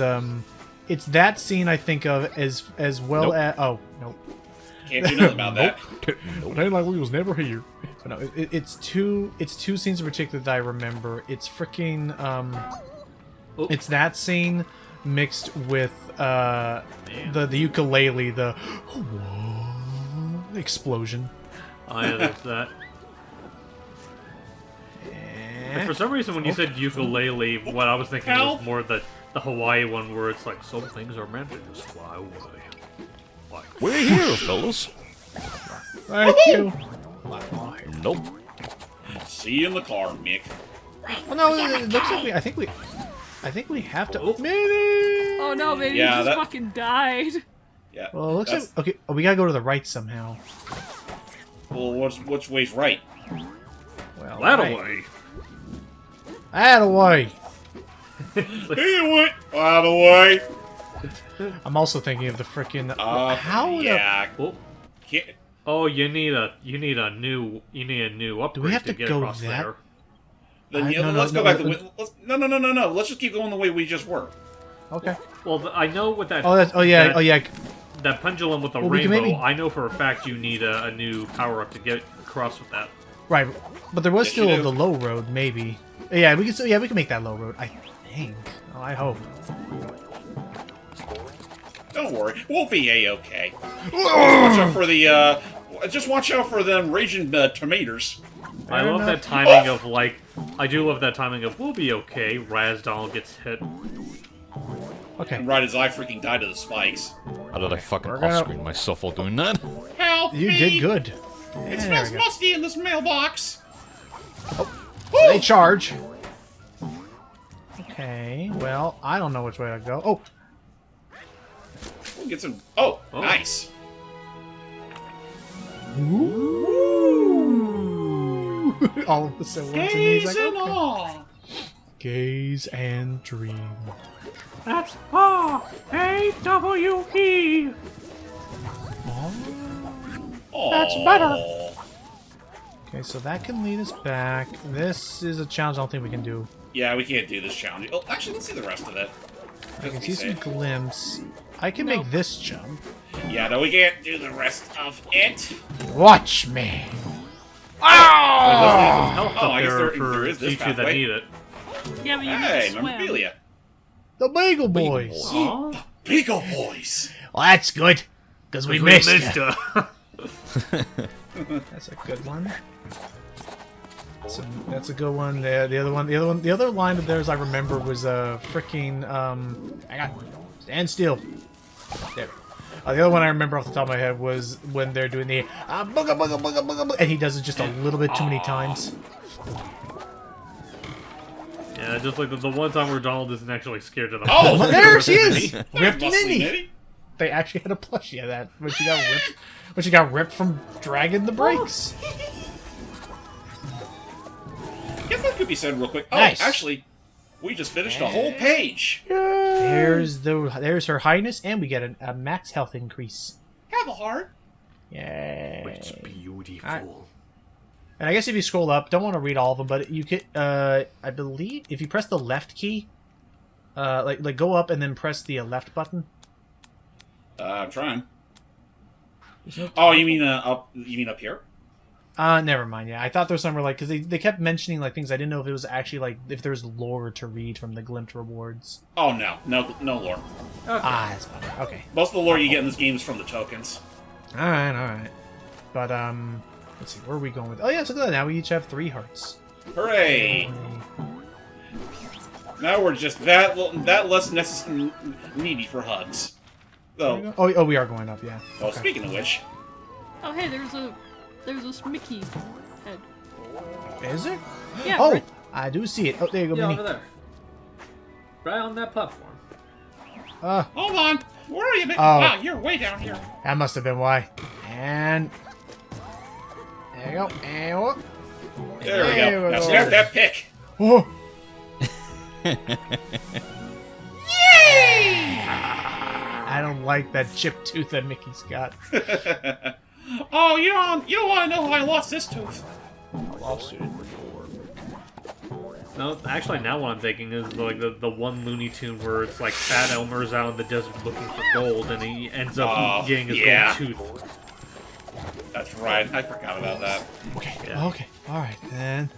that scene I think of as well Nope. as nope. Can't do nothing about that. It ain't like we was never here. But no, it's two scenes in particular that I remember. It's freaking it's that scene mixed with the ukulele, the explosion. Oh yeah, there's that. And for some reason, when you said ukulele, what I was thinking was more the Hawaii one, where it's like some things are meant to just fly away. Like, We're here, fellas. Thank you. Nope. See you in the car, Mick. Well, no, it looks like I think we have to. Oh no, maybe Yeah, he just that- fucking died. Yeah. Well, it looks that's- like okay. Oh, we gotta go to the right somehow. Well, which way's right? Well, that right. away. That away. Hey, by the way. I'm also thinking of the freaking. How Yeah. Oh, Can't, oh, you need a new upgrade Do we have to get go across that? there. then No, let's no, go back no, the way. No. Let's just keep going the way we just were. Okay. Well, I know with that. Oh, that's. Oh yeah. that- Oh yeah. That pendulum with the Well, we can rainbow. maybe- I know for a fact you need a new power up to get across with that. Right. But there was Yes, you still do. the low road, maybe. Yeah, we can. Yeah, we can make that low road. I think. Oh, I hope. Don't worry, we'll be a-okay. Watch out for the. Just watch out for them raging tomatoes. I Fair love enough. that timing of like. I do love that timing of we'll be okay. Razdal gets hit. Okay. And right as I freaking died to the spikes. How did I fucking We're gonna- off-screen myself while doing that? Help You me! did good. It Yeah, smells there we go. musty in this mailbox. They charge. Okay. Well, I don't know which way to go. Oh. We'll get some. Oh, Oh. nice. All of a sudden, once in these, like, Gaze and okay. awe. Gaze and dream. That's R-A-W-E. That's better. Okay, so that can lead us back. This is a challenge I don't think we can do. Yeah, we can't do this challenge. Oh, actually, let's see the rest of it. I can Just see be some safe. glimpse. I can make this jump. Yeah, no, we can't do the rest of it. Watch me. Health Oh, up I guess there there for is this you two that pathway. need it. Yeah, but you Hey, need to swim. memorabilia. The Bagel Boys. Aw. Beagle Boys. Well, that's good, because we missed ya. her. That's a good one. That's a good one. The other line of theirs I remember was freaking I got stand still. There. The other one I remember off the top of my head was when they're doing the booga booga booga booga booga, and he does it just a little bit too many times. Yeah, just like the one time where Donald isn't actually scared of the Oh, Well, there she is, There's ripped Muscly Minnie. Minnie. They actually had a plushie of that when she got ripped. When she got ripped from dragging the brakes. I guess that could be said real quick. Oh, Nice. actually, we just finished a whole page. There's Her Highness, and we get a max health increase. Have a heart. Yay! It's beautiful. Alright. And I guess if you scroll up, don't want to read all of them, but you can. I believe if you press the left key, like go up and then press the left button. I'm trying. Oh, you mean up? You mean up here? Never mind. Yeah, I thought there was somewhere like because they kept mentioning like things I didn't know if it was actually like if there's lore to read from the Glimpse rewards. Oh no lore. That's fine. Okay. Most of the lore you get in this game is from the tokens. All right. But let's see, where are we going with? Oh yeah, so look at that. Now we each have 3 hearts. Hooray! Now we're just that less needy for hugs. Oh, Oh, we are going up. Yeah. oh, Okay. speaking of which, Oh, hey, there's a Mickey head. Is there? Yeah. Oh, right. I do see it. Oh, there you go, Yeah, Minnie. over there. Right on that platform. hold on. Where are you? Oh. Wow, you're way down here. That must have been why. And there you go. And whoop. There we There go. we Now go. snap that pick. Oh. I don't like that chip tooth that Mickey's got. Oh, you don't want to know how I lost this tooth. No, actually, now what I'm thinking is like the one Looney Tune where it's like Fat Elmer's out in the desert looking for gold, and he ends up getting his yeah. gold tooth. That's right. I forgot about that. Okay. Yeah. Okay. All right then.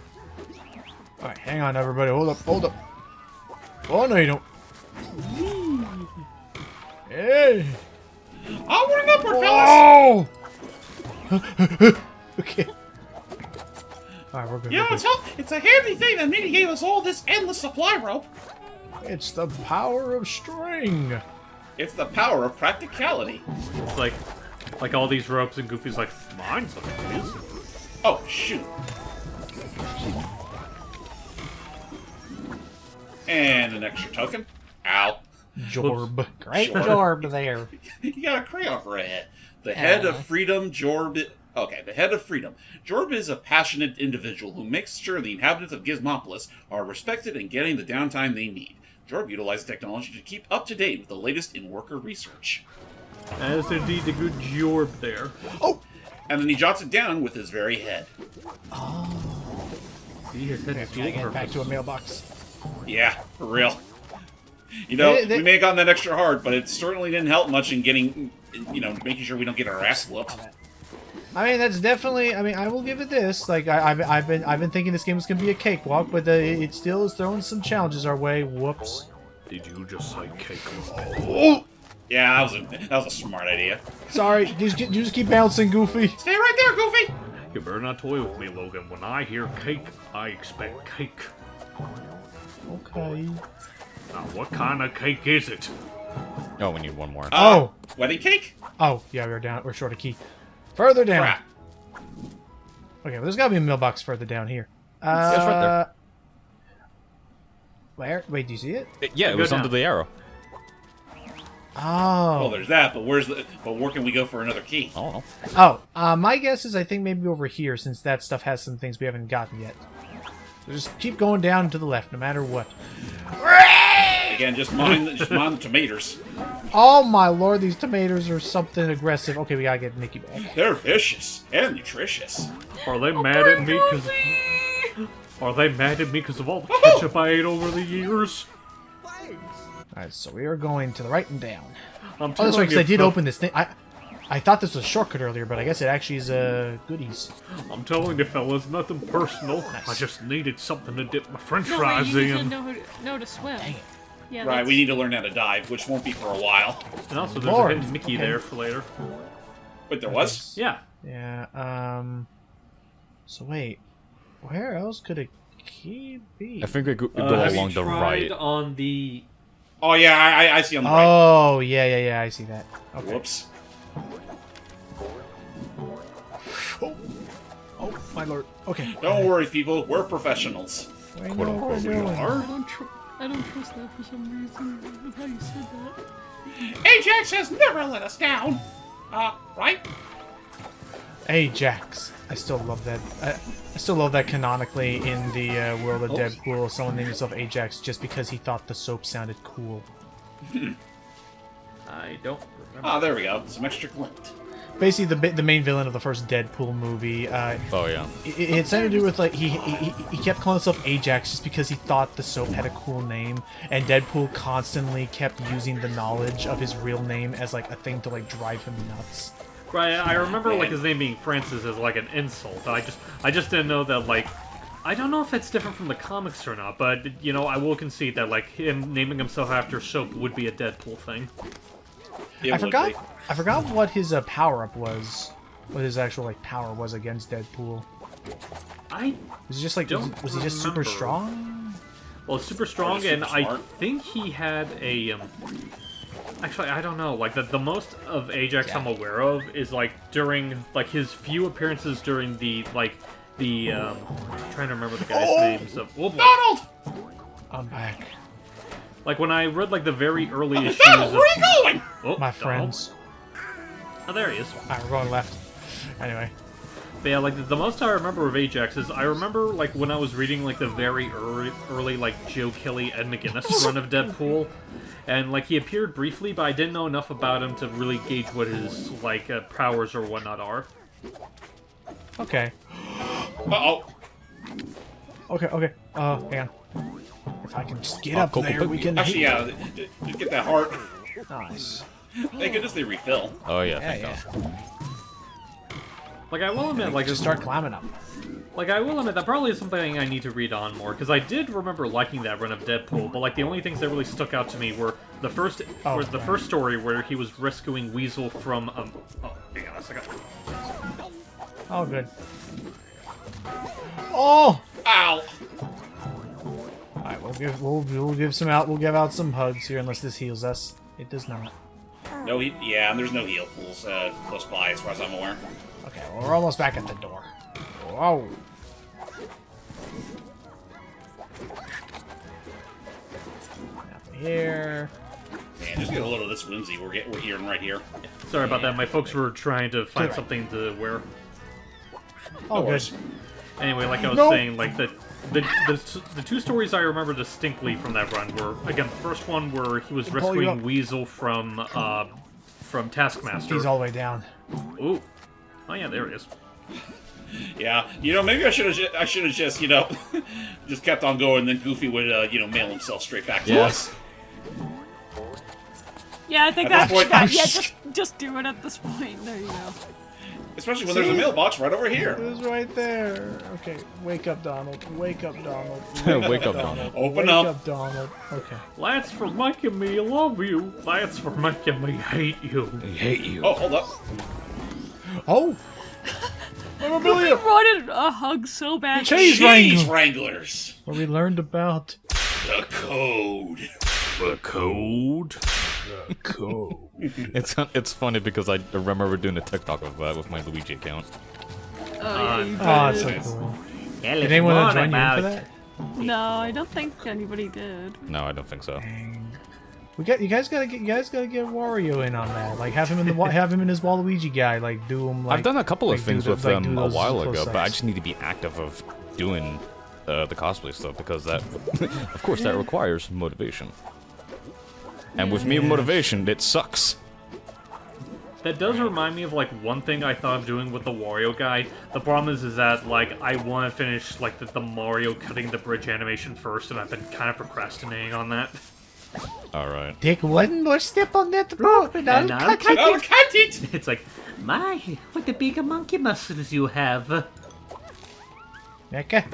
All right, hang on, everybody. Hold up. Hold up. Oh no, you don't. Hey. Oh, we're upward, fellas. Oh! Okay. Alright, we're good. You know, we're good. it's a handy thing that Minnie gave us all this endless supply rope. It's the power of string. It's the power of practicality. It's like all these ropes, and Goofy's like, mine's amazing. Oh, shoot. And an extra token. Ow. Jorb. Great Sure. jorb there. You got a crayon for a head. The head of freedom, Jorb. Okay, the head of freedom. Jorb is a passionate individual who makes sure the inhabitants of Gizmopolis are respected and getting the downtime they need. Jorb utilizes technology to keep up to date with the latest in worker research. That is indeed a good jorb there. Oh! And then he jots it down with his very head. See, his head is Can I dual get back purpose. to a mailbox? Yeah, for real. You know, They- we may have gotten that extra hard, but it certainly didn't help much in getting, making sure we don't get our ass whooped. I mean, that's definitely. I mean, I will give it this. Like, I've been thinking this game was gonna be a cakewalk, but it still is throwing some challenges our way. Whoops. Did you just say cake? Oh, Yeah, that was a smart idea. sorry. You just keep bouncing, Goofy. Stay right there, Goofy! You better not toy with me, Logan. When I hear cake, I expect cake. Okay. Now, what kind of cake is it? Oh, we need one more. Oh. Wedding cake? Oh, yeah, we're down. We're short a key. Further down. Crap. Okay, well, there's gotta be a mailbox further down here. It's right there. Where? Wait, do you see it? Yeah, it Go was down. under the arrow. Oh. Well, there's that, but where can we go for another key? Oh, no. My guess is I think maybe over here, since that stuff has some things we haven't gotten yet. So just keep going down to the left, no matter what. Again, just mind the tomatoes. Oh my lord, these tomatoes are something aggressive. Okay, we gotta get Nikki back. They're vicious and nutritious. Are they mad at me because? Are they mad at me because of all the ketchup I ate over the years? Alright, so we are going to the right and down. I'm Oh, that's right, telling because you, I did fel- open this thing. I thought this was a shortcut earlier, but I guess it actually is goodies. I'm telling you, fellas, nothing personal. I just needed something to dip my French No, wait, fries you need to in. know to swim. Yeah, Right, we need to learn how to dive, which won't be for a while. And also, there's Lord. a hidden Mickey there for later. But there was? Yeah. Yeah, so wait. Where else could a key be? I think we go Have you along the tried right. on the? Oh, yeah, I see on the right. Oh, yeah, I see that. Okay. Whoops. Oh, my lord. Okay. Don't worry, people. We're professionals. We know what we're doing. I don't trust that for some reason. With how you said that. Ajax has never let us down. Right? Ajax. I still love that. I still love that canonically in the world of Deadpool. Someone named himself Ajax just because he thought the soap sounded cool. I don't remember. Ah, there we go. Some extra glint. Basically, the main villain of the first Deadpool movie. Oh, yeah. It had something to do with, like, he kept calling himself Ajax just because he thought the soap had a cool name, and Deadpool constantly kept using the knowledge of his real name as, like, a thing to, like, drive him nuts. Right, I remember like his name being Francis as like an insult. I just didn't know that like. I don't know if it's different from the comics or not, but you know, I will concede that like him naming himself after soap would be a Deadpool thing. It I would forgot. be. I forgot what his power up was. What his actual like power was against Deadpool. I Was he just like? Don't Was he just super remember. strong? well, super strong, super and I smart. think he had a. Actually, I don't know. Like the most of Ajax I'm aware of is like during like his few appearances during the I'm trying to remember the guy's names of. Oh, boy. Donald! I'm back, Like when I read like the very early issues Donald, of. where are you going? Oh, my Donald. friends. Oh, there he is. Alright, we're going left. Anyway. But yeah, like the most I remember of Ajax is I remember like when I was reading like the very early like Joe Kelly Ed McGuinness run of Deadpool, and like he appeared briefly, but I didn't know enough about him to really gauge what his like powers or whatnot are. Okay. Uh-oh. Okay. Hang on. If I can just get up Coco there, Pip. we can. Actually, yeah, get that heart. Nice. Thank goodness they refill. Oh, yeah, Yeah, thank yeah. God. Like I will admit, like Just start climbing up. Like I will admit that probably is something I need to read on more because I did remember liking that run of Deadpool, but like the only things that really stuck out to me were the first first story where he was rescuing Weasel from oh, hang on a second. All good. Oh! Ow! Alright, we'll give out some hugs here unless this heals us. It does not. No, yeah, and there's no heal pools close by as far as I'm aware. Okay, well, we're almost back at the door. Whoa. Nothing here. Man, just get a load of this whimsy we're hearing right here. Sorry about that. My folks were trying to find something to wear. Oh, good. worries. Anyway, like I was Nope. saying, like the two stories I remember distinctly from that run were, again, the first one where he was Pull you rescuing up. Weasel from Taskmaster. He's all the way down. Ooh. Oh yeah, there it is. Yeah, you know, maybe I should have just, you know, just kept on going, and then Goofy would, you know, mail himself straight back to us. Yeah, I think At that's this point- yeah. Just do it at this point. There you go. Especially when there's a mailbox right over It here. was right there. Okay, wake up, Donald. Wake up, Donald. Wake up, Donald. Open Wake up. up, Donald. Okay. That's for making me love you. That's for making me hate you. I hate you. Oh, hold up. Oh! We Memorabilia! wanted a hug so bad. Cheese Cheese Wrangler! Wranglers. Where we learned about The code. The code. code. It's funny because I remember doing a TikTok of that with my Luigi account. Oh, yeah, you Oh, it's did. so cool. Tell Did us anyone more join you in for about that? No, I don't think anybody did. No, I don't think so. You guys gotta get Wario in on that. Like have him in the have him in his Waluigi guy. Like do him. Like, I've done a couple of like, things do the- with like, do them a those while close ago, but I sex. just need to be active of doing the cosplay stuff because that, of course, that requires motivation. And with me, motivation, it sucks. That does remind me of like one thing I thought of doing with the Wario guy. The problem is that like I want to finish like the Mario cutting the bridge animation first, and I've been kind of procrastinating on that. All right. Take one more step on that road and I'll cut it. I'll cut it! It's like, My, what the big monkey muscles you have. Mecha.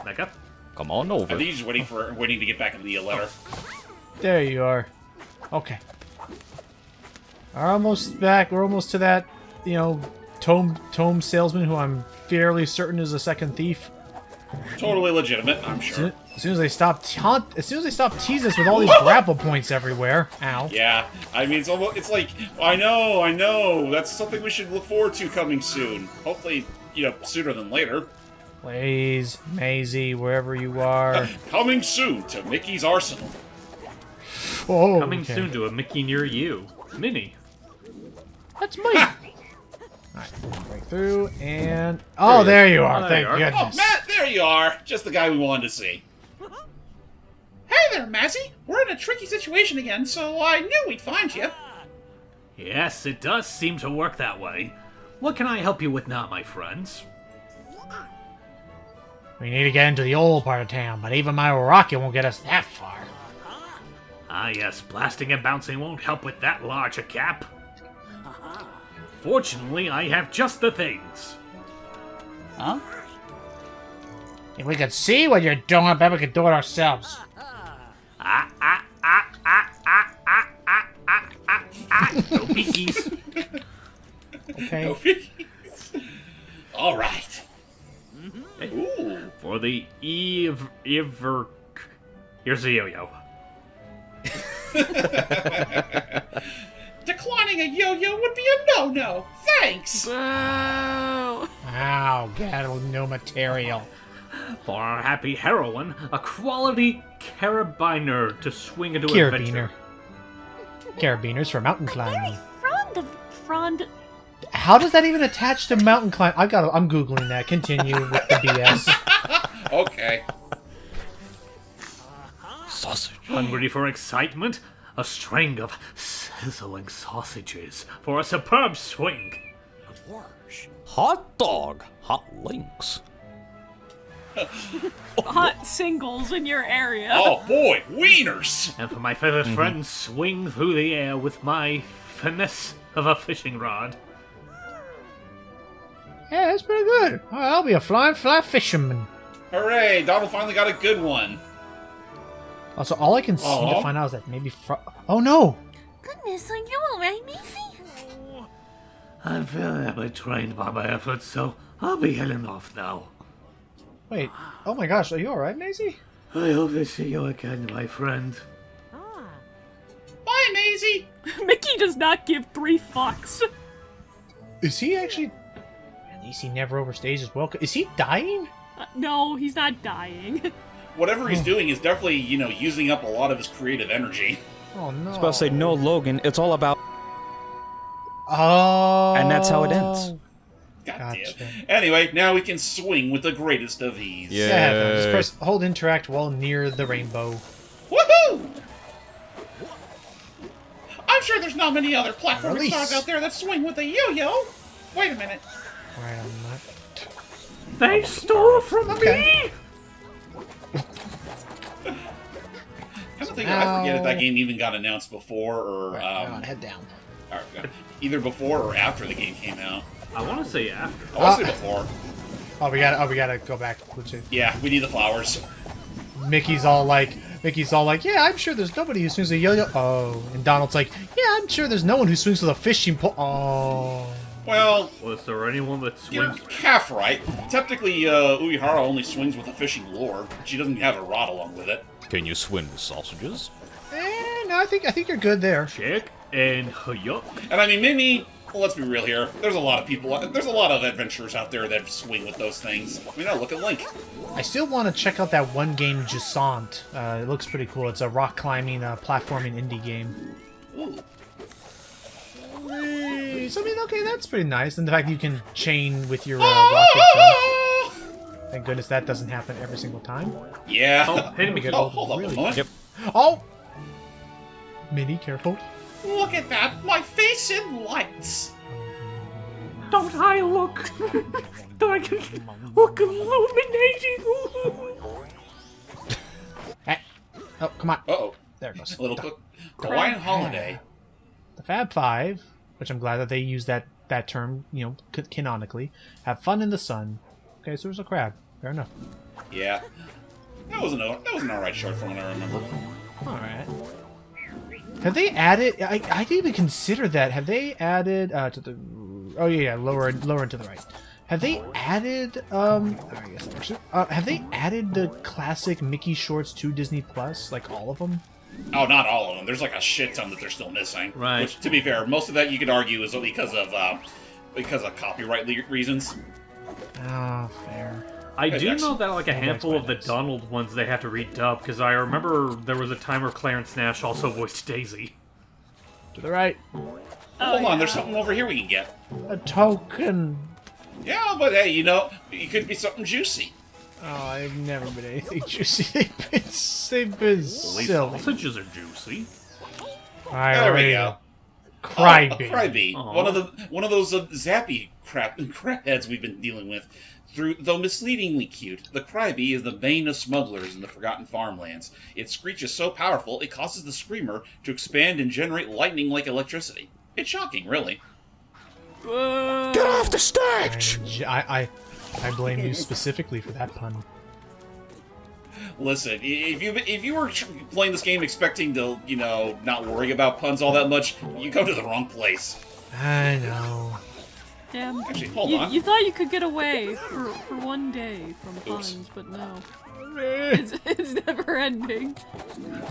Mega. Come on I over. think he's just waiting to get back into the letter. There you are. Okay. We're almost back. We're almost to that, you know, tome salesman who I'm fairly certain is a second thief. Totally legitimate, I'm sure. As soon as they stop teasing us with all these grapple points everywhere. Ow. Yeah, I mean, it's like, I know, that's something we should look forward to coming soon. Hopefully, you know, sooner than later. Please, Maisie, wherever you are. Coming soon to Mickey's Arsenal. Oh, Coming okay. soon to a Mickey near you. Minnie. That's me. Alright, break through, and... Oh, there you are. Oh, there Thank you are. Oh, goodness. Matt, there you are. Just the guy we wanted to see. Hey there, Mazzy. We're in a tricky situation again, so I knew we'd find you. Yes, it does seem to work that way. What can I help you with now, my friends? We need to get into the old part of town, but even my rocket won't get us that far. Ah yes, blasting and bouncing won't help with that large a cap. Fortunately, I have just the things. Huh? If we could see what you're doing, I bet we could do it ourselves. No peekies. Okay. All right. Ooh. For the Ever. Here's the yo-yo. Declining a yo-yo would be a no-no. Thanks. Boo! Ow, get no material. For our happy heroine, a quality carabiner to swing into Carabiner. adventure. Carabiners for mountain Very climbing. fond. How does that even attach to mountain climb? I'm googling that. Continue with the BS. Okay. Sausage. Hungry for excitement? A string of sizzling sausages for a superb swing. Hot dog. Hot links. Hot singles in your area. Oh boy, wieners. And for my feathered friend, swing through the air with my finesse of a fishing rod. Yeah, that's pretty good. Oh, I'll be a flying fly fisherman. Hooray! Donald finally got a good one. Also, all I can seem to Aw. find out is that maybe... Oh, no! Goodness, are you alright, Macy? I'm feeling a bit trained by my efforts, so I'll be heading off now. Wait. Oh my gosh, are you alright, Maisie? I hope to see you again, my friend. Bye, Maisie! Mickey does not give 3 fucks. Is he actually... At least he never overstays his welcome. Is he dying? No, he's not dying. Whatever he's doing is definitely, using up a lot of his creative energy. Oh no. I was about to say, no, Logan, it's all about... Oh. And that's how it ends. God Gotcha. damn. Anyway, now we can swing with the greatest of ease. Yeah, just press hold interact while near the rainbow. Woohoo! I'm sure there's not many other platforming Release. stars out there that swing with a yo-yo. Wait a minute. Alright, I'm not... They stole from Okay. me! I don't think I forget if that game even got announced before or head down. either before or after the game came out. I want to say after. I want to say before. Oh, we gotta go back. Which is... Yeah, we need the flowers. Mickey's all like, yeah, I'm sure there's nobody who swings a yo-yo. Oh, and Donald's like, yeah, I'm sure there's no one who swings with a fishing pole. Oh. Well, Was there anyone that you're swings? half right. Technically, Uehara only swings with a fishing lure. She doesn't have a rod along with it. Can you swing with sausages? No, I think you're good there. Check and yup. And I mean, maybe, let's be real here. There's a lot of people, there's a lot of adventurers out there that swing with those things. I mean, look at Link. I still want to check out that one game, Jusant. It looks pretty cool. It's a rock climbing, platforming indie game. Ooh. So, I mean, okay, that's pretty nice. And the fact that you can chain with your rocket jump. Thank goodness that doesn't happen every single time. Yeah. Oh, hey, Mickey. Oh, hold up a moment. Yep. Oh! Minnie, careful. Look at that! My face in lights! Don't I look like look illuminating? Hey. Oh, come on. Uh-oh. There it goes. A little Hawaiian holiday. The Fab Five, which I'm glad that they use that term, canonically, have fun in the sun. Okay, so there's a crab. Fair enough. Yeah. That was an alright short from what I remember. Alright. Have they added... I didn't even consider that. Have they added... to the... Oh, yeah, lower and to the right. Have they added... I guess that works. Have they added the classic Mickey shorts to Disney Plus? Like, all of them? Oh, not all of them. There's like a shit ton that they're still missing. Right. Which, to be fair, most of that you could argue is because of copyright reasons. Oh, fair. I do Actually, know that like a handful of the nice. Donald ones they have to redub, because I remember there was a time where Clarence Nash also voiced Daisy. To the right. Hold on, there's something over here we can get. A token. Yeah, but hey, it could be something juicy. Oh, I've never been anything juicy. They've been Holy silly. sausages are juicy. There we go. Crybaby. Crybaby. Aw. One of those zappy crap heads we've been dealing with. Though misleadingly cute, the Crybaby is the bane of smugglers in the Forgotten Farmlands. Its screech is so powerful, it causes the Screamer to expand and generate lightning like electricity. It's shocking, really. Get off the stage! I blame you specifically for that pun. Listen, if you were playing this game expecting to, not worry about puns all that much, you go to the wrong place. I know. Damn. Actually, hold on. You thought you could get away for one day from puns, but no. It's never ending.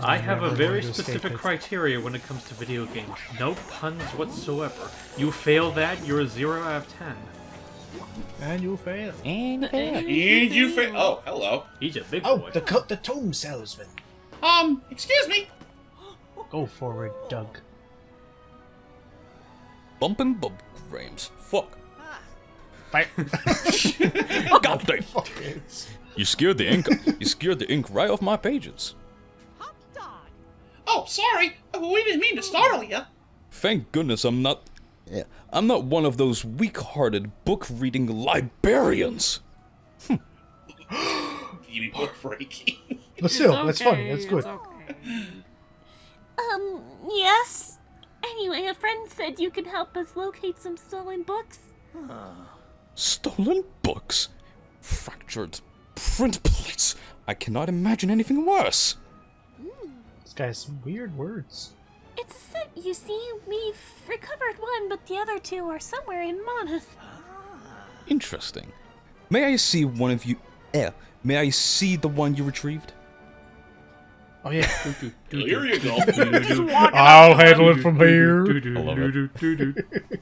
I have a Never very going to escape specific it. criteria when it comes to video games. No puns whatsoever. You fail that, you're a 0 out of 10. And you fail. And And you oh, hello. He's a big Oh, boy. the tomb salesman. Excuse me. Go forward, Doug. bumpin' bump frames. Fuck. Fight. God damn. Fuck it. You scared the ink. You scared the ink right off my pages. Oh, sorry. We didn't mean to startle you. Thank goodness I'm not one of those weak-hearted book-reading librarians. You mean book breaking? But still, It's that's okay, funny. That's good. It's okay. Yes? Anyway, a friend said you could help us locate some stolen books. Stolen books? Fractured print plates? I cannot imagine anything worse. This guy has some weird words. It's a set, you see. We've recovered one, but the other two are somewhere in Monoth. Interesting. May I see one of you... may I see the one you retrieved? Oh yeah. Here you go. I'll handle it from here. I love it.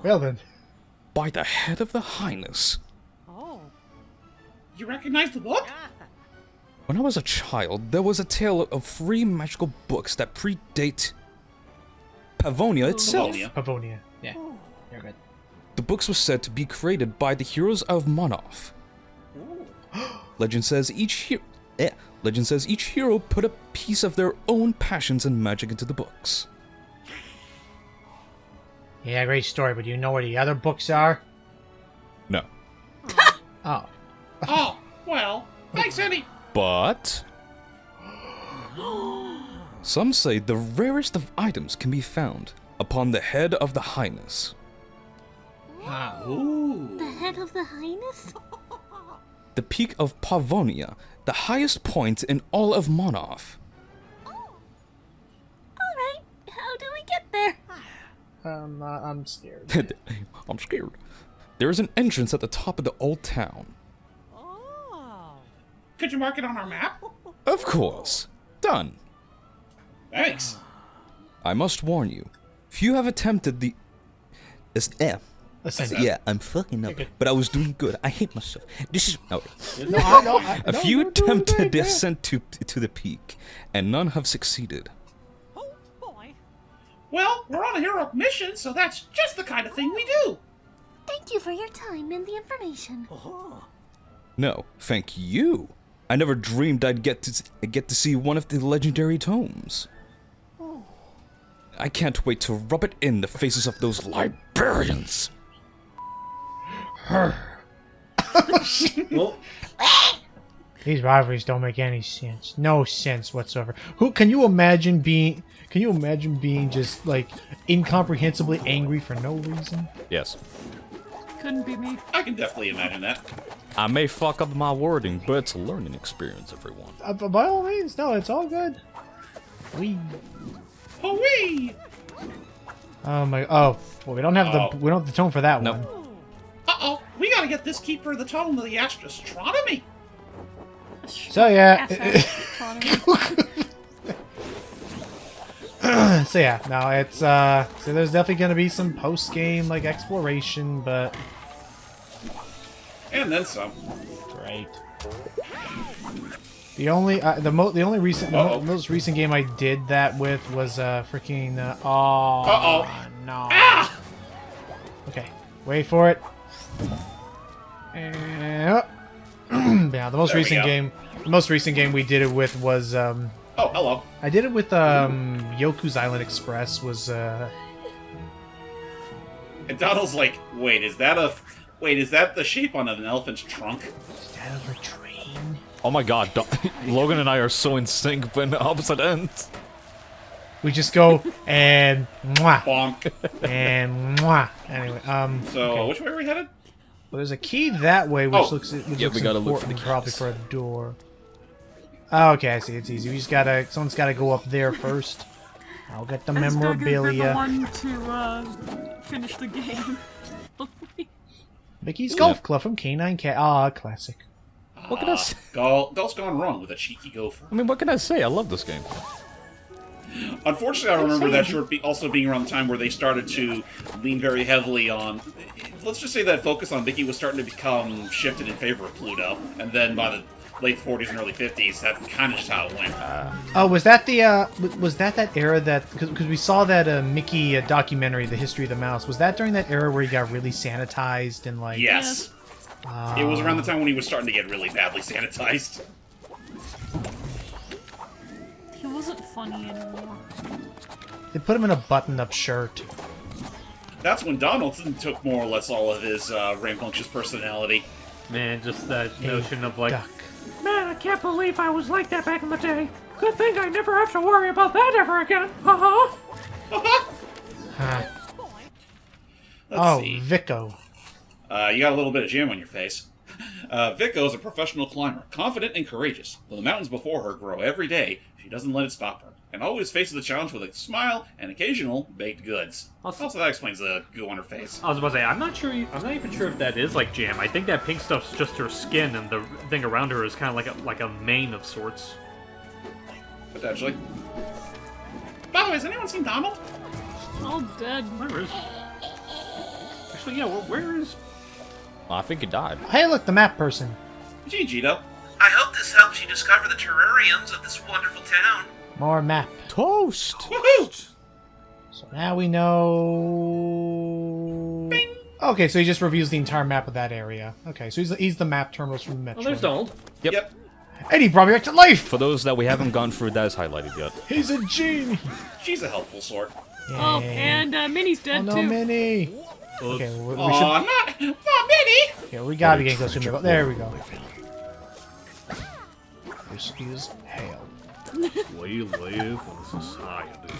Well then. By the head of the Highness. You recognize the book? When I was a child, there was a tale of 3 magical books that predate Pavonia itself. Pavonia. Pavonia. Yeah. You're good. The books were said to be created by the heroes of Monoth. Legend says each hero put a piece of their own passions and magic into the books. Yeah, great story, but do you know where the other books are? No. Oh. Oh, well, thanks, Andy. But some say the rarest of items can be found upon the head of the Highness. The head of the Highness? The peak of Pavonia, the highest point in all of Monoth. Alright, how do we get there? I'm scared. I'm scared. There is an entrance at the top of the old town. Could you mark it on our map? Of course. Done. Thanks. I must warn you, few have attempted the... Listen. Yeah, I'm fucking up, but I was doing good. I hate myself. This is... No. No, I know. A few attempted descent to the peak, and none have succeeded. Well, we're on a heroic mission, so that's just the kind of thing we do. Thank you for your time and the information. No, thank you. I never dreamed I'd get to see one of the legendary tomes. I can't wait to rub it in the faces of those librarians. Well, These rivalries don't make any sense. No sense whatsoever. Who can you imagine being? Can you imagine being just like incomprehensibly angry for no reason? Yes. Couldn't be me. I can definitely imagine that. I may fuck up my wording, but it's a learning experience, everyone. By all means, no, it's all good. Hooey! Oh my. Oh, well, we don't have the tone for that Nope. one. Uh-oh, we gotta get this keeper of the tome of the astronomy. So yeah. So yeah, no, it's so there's definitely gonna be some post game like exploration, but And then some. great. The only the only recent Uh-oh. most recent game I did that with was freaking Uh-oh. no. Ah! Okay, wait for it. And, yeah, the most There we recent go. game we did it with was Oh, hello. I did it with Yoku's Island Express was And Donald's like, wait, is that the shape on an elephant's trunk? is that of a train? Oh my god, Logan and I are so in sync, but in opposite ends. We just go and mwah Bonk. and mwah. Anyway, So, okay. which way are we headed? Well, there's a key that way, which Oh. looks we gotta look for the important, probably keys. for a door. Oh, okay, I see. It's easy. We just gotta. Someone's gotta go up there first. I'll get the It's Doug has been the memorabilia. one to finish the game. Mickey's Golf Club from Canine Cat. Ah, classic. What can I say? Golf's gone wrong with a cheeky gopher. I mean, what can I say? I love this game. Unfortunately, I remember that short also being around the time where they started to lean very heavily on... Let's just say that focus on Mickey was starting to become shifted in favor of Pluto, and then by the late 40s and early 50s, that's kind of just how it went. Oh, was that the was that era that because we saw that Mickey documentary, The History of the Mouse? Was that during that era where he got really sanitized and like? Yes. It was around the time when he was starting to get really badly sanitized. He wasn't funny anymore. They put him in a button-up shirt. That's when Donaldson took more or less all of his rambunctious personality. Man, just that notion of like, Duck. Man, I can't believe I was like that back in the day. Good thing I never have to worry about that ever again. Haha. Huh. Let's Oh, see. Vico. You got a little bit of jam on your face. Vico is a professional climber, confident and courageous. Though the mountains before her grow every day, she doesn't let it stop her. and always faces the challenge with a smile and occasional baked goods. Also, that explains the goo on her face. I was about to say, I'm not even sure if that is like jam. I think that pink stuff's just her skin, and the thing around her is kind of like a mane of sorts. Potentially. By the way, has anyone seen Donald? Donald's dead. Where is? Actually, yeah. Where is? I think he died. Hey, look, the map person. Gee, Gito. I hope this helps you discover the terrariums of this wonderful town. More map. Toast! Woohoo! So now we know... Bing! Okay, so he just reveals the entire map of that area. Okay, so he's the map terminals from the Metro. Oh, there's Donald. Yep. And he brought me back to life! For those that we haven't gone through, that is highlighted yet. He's a genie! She's a helpful sort. Oh, Yay. and Minnie's dead Oh, no, too. Minnie! Okay, we should... Aw, not Minnie! Yeah, we gotta be getting close to him. There we go. This is hell. We live in society.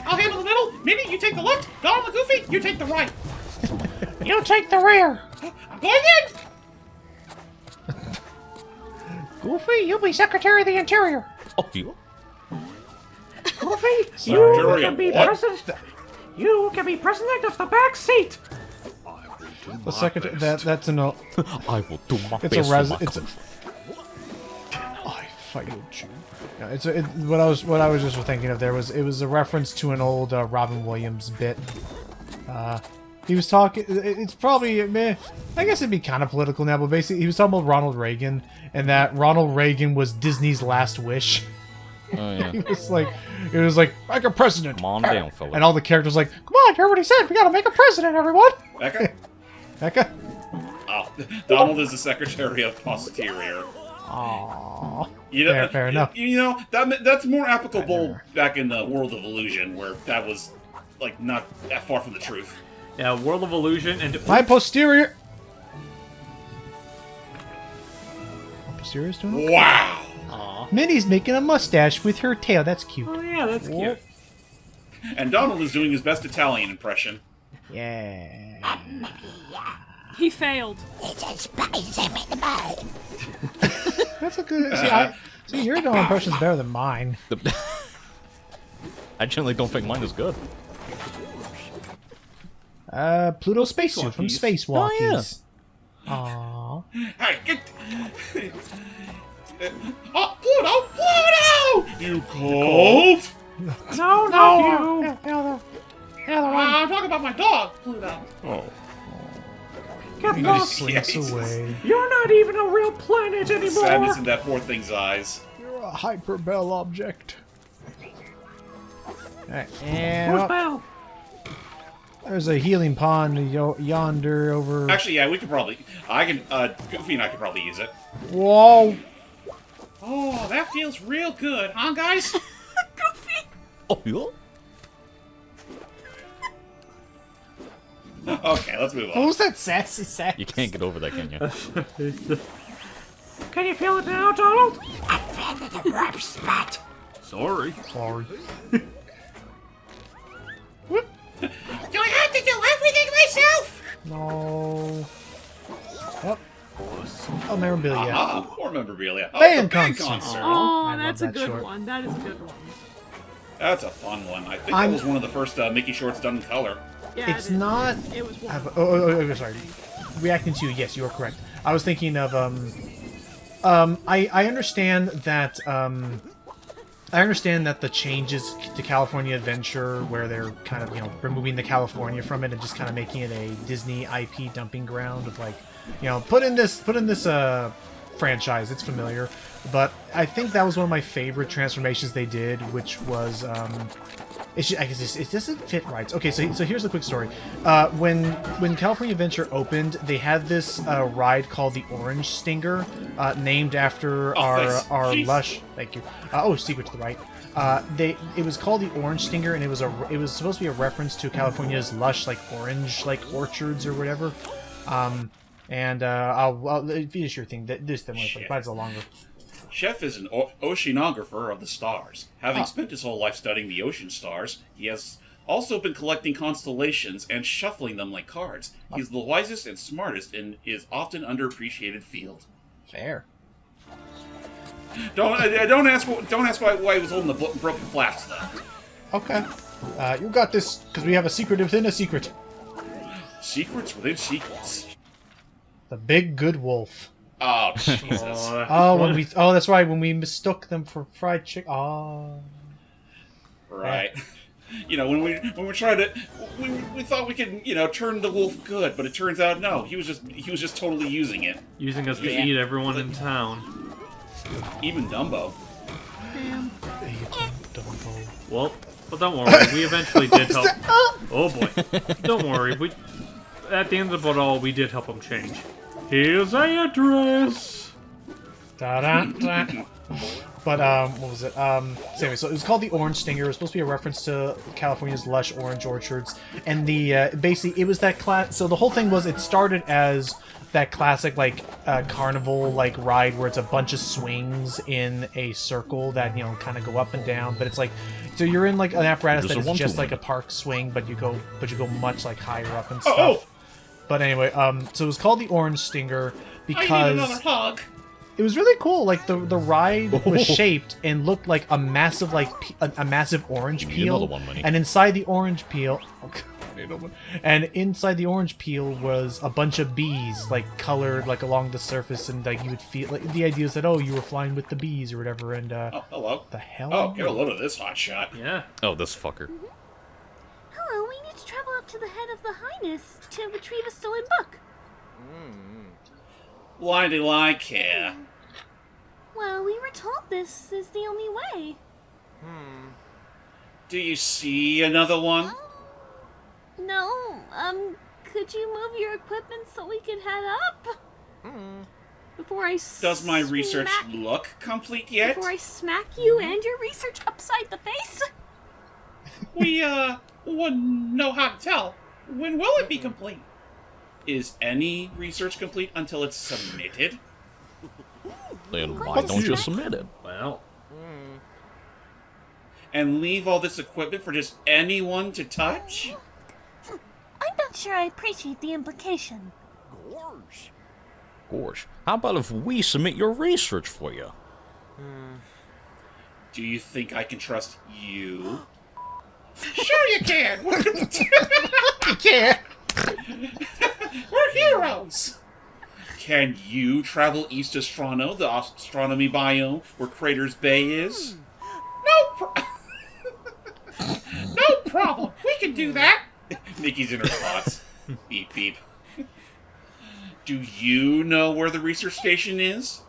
I'll handle the middle. Minnie, you take the left. Donald and Goofy, you take the right. You take the rear! I'm going in! Goofy, you'll be Secretary of the Interior! Oh, you? Goofy, Secretary of what? You can be president of the back seat! The secretary. That's an. I will do my It's best a res. for my It's a. country. I failed you. Yeah, what I was just thinking of there was it was a reference to an old Robin Williams bit. He was talking. It's probably meh. I guess it'd be kind of political now, but basically he was talking about Ronald Reagan and that Ronald Reagan was Disney's last wish. Oh, yeah. It was like make a president. Come on down, fella. And all the characters like, come on, hear what he said. We gotta make a president, everyone. Becca? Becca. Oh, Donald is the Secretary of Posterior. Aww. You know, Fair enough. You know that's more applicable back in the World of Illusion, where that was like not that far from the truth. Yeah, World of Illusion and My posterior. Posterior's doing okay. Wow. Minnie's making a mustache with her tail. That's cute. oh yeah, that's cute. And Donald is doing his best Italian impression. Yeah. He failed. That's a good. See, your Donald impression's better than mine. I generally don't think mine is good. Pluto spacesuit from Spacewalkies. Oh, Hey, get. Oh, Pluto! You cold? No, no. Yeah, I'm talking about my dog, Pluto. Oh. he just slinks away. You're not even a real planet anymore. Sadness in that poor thing's eyes. You're a hyperbell object. Alright, and Where's Belle? there's a healing pond yonder over. Actually, yeah, we could probably. Goofy and I could probably use it. Whoa! Oh, that feels real good, huh, guys? Oh, yeah? Okay, let's move What on. was that sassy sass? You can't get over that, can you? Can you feel it now, Donald? Sorry. Sorry. Do I have to do everything myself? No. Oh. Oh, memorabilia. Ah, more memorabilia. Oh, Band the band concert. Oh, I love that's a that good short. one. That is a good one. That's a fun one. I think that was one of the first Mickey shorts done in color. Yeah, It's it is. not. It was one. Oh, sorry. Reacting to you, yes, you are correct. I was thinking of I understand that the changes to California Adventure, where they're kind of removing the California from it and just kind of making it a Disney IP dumping ground of like, put in this franchise. It's familiar, but I think that was one of my favorite transformations they did, which was it doesn't fit right. Okay, so here's the quick story. When California Adventure opened, they had this ride called the Orange Stinger, named after our Jeez. lush. Thank you. Secret to the right. It was called the Orange Stinger, and it was supposed to be a reference to California's lush orange orchards or whatever. I'll finish your thing. This one, mine's a longer. Chef is an oceanographer of the stars. Having spent his whole life studying the ocean stars, he has also been collecting constellations and shuffling them like cards. He's the wisest and smartest in his often underappreciated field. Fair. Don't ask why he was holding the broken flask though. Okay. You got this, because we have a secret within a secret. Secrets within secrets. The big good wolf. Oh Jesus! Oh, that's right. When we mistook them for fried chicken. Oh. Right. You know, when we tried to, we thought we could, turn the wolf good, but it turns out no. He was just totally using it. Using us to eat everyone in town. Even Dumbo. Well, but don't worry, we eventually did help. Oh boy, don't worry. At the end of it all, we did help him change. Here's our address. Da-da-da. But, what was it? So anyway, so it was called the Orange Stinger. It was supposed to be a reference to California's lush orange orchards. And the, basically, it was that so the whole thing was, it started as that classic, like, carnival, like, ride where it's a bunch of swings in a circle that, kind of go up and down. But it's like, so you're in, like, an apparatus that is just like a park swing, but you go much, like, higher up and stuff. Oh! But anyway, so it was called the Orange Stinger because... I need another hug. It was really cool. Like the ride was shaped and looked like a massive a massive orange peel, and inside the orange peel, and inside the orange peel was a bunch of bees, like colored like along the surface, and like you would feel like the idea is that you were flying with the bees or whatever. And hello. The hell? Oh, get a load of this hot shot. Yeah. Oh, this fucker. Hello, we need to travel up to the head of the Highness to retrieve a stolen book. Why do I care? Well, we were told this is the only way. Do you see another one? No, could you move your equipment so we can head up? Before I Does my research look complete yet? Before I smack you and your research upside the face? We, wouldn't know how to tell. When will it be complete? Is any research complete until it's submitted? Then why don't you submit it? Well. And leave all this equipment for just anyone to touch? I'm not sure I appreciate the implication. Gorge, how about if we submit your research for you? Do you think I can trust you? Sure you can! You can't. We're heroes! Can you travel east to Astrano, the astronomy biome where Crater's Bay is? No problem. We can do that. Mickey's in her thoughts. Beep, beep. Do you know where the research station is?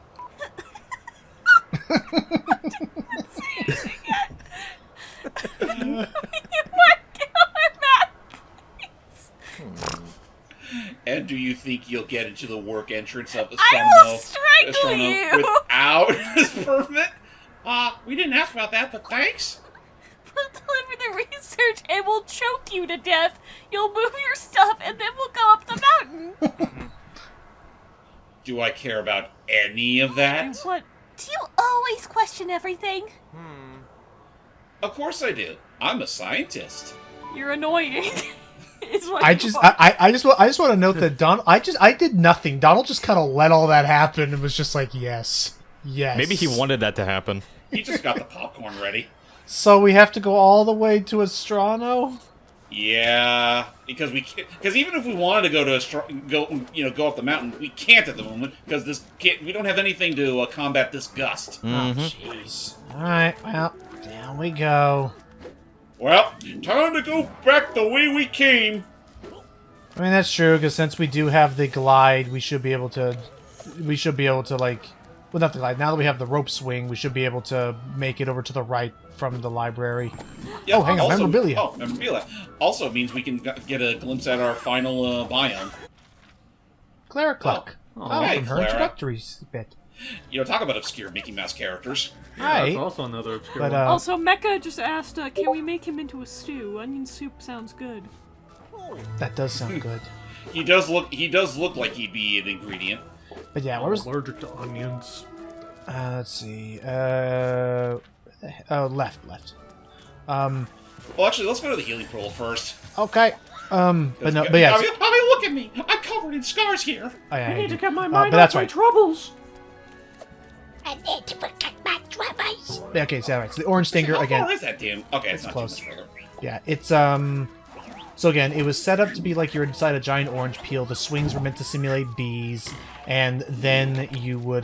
And do you think you'll get into the work entrance of strangle you without this permit? We didn't ask about that, but thanks. We'll deliver the research and we'll choke you to death. You'll move your stuff and then we'll go up the mountain. Do I care about any of that? What? Do you always question everything? Of course I do. I'm a scientist. You're annoying. I just want to note that I did nothing. Donald just kind of let all that happen and was just like, yes. Maybe he wanted that to happen. He just got the popcorn ready. So we have to go all the way to Astrano? Yeah, because even if we wanted to go up the mountain, we can't at the moment because we don't have anything to combat this gust. Oh, jeez. All right, well, down we go. Well, time to go back the way we came. I mean, that's true, because since we do have the glide, we should be able to, like, well, not the glide, now that we have the rope swing, we should be able to make it over to the right from the library. Yeah, oh, hang on, memorabilia. Oh, memorabilia. Also means we can get a glimpse at our final biome. Clara Cluck. Hi, from her Clara. introductory bit. Talk about obscure Mickey Mouse characters. Yeah, that's also another obscure But, one. Also, Mecha just asked, can we make him into a stew? Onion soup sounds good. That does sound good. He does look like he'd be an ingredient. But yeah, where was... Allergic to onions. let's see. Left. Well, actually, let's go to the healing pool first. Okay. But no, but yeah. I mean, look at me. I'm covered in scars here. I need to get my mind but that's off my right. troubles. I need to protect Nice. Okay, so, right, so the orange stinger How again. far is that damn? Okay, it's not close. too much further. Yeah, it's So again, it was set up to be like you're inside a giant orange peel. The swings were meant to simulate bees, and then you would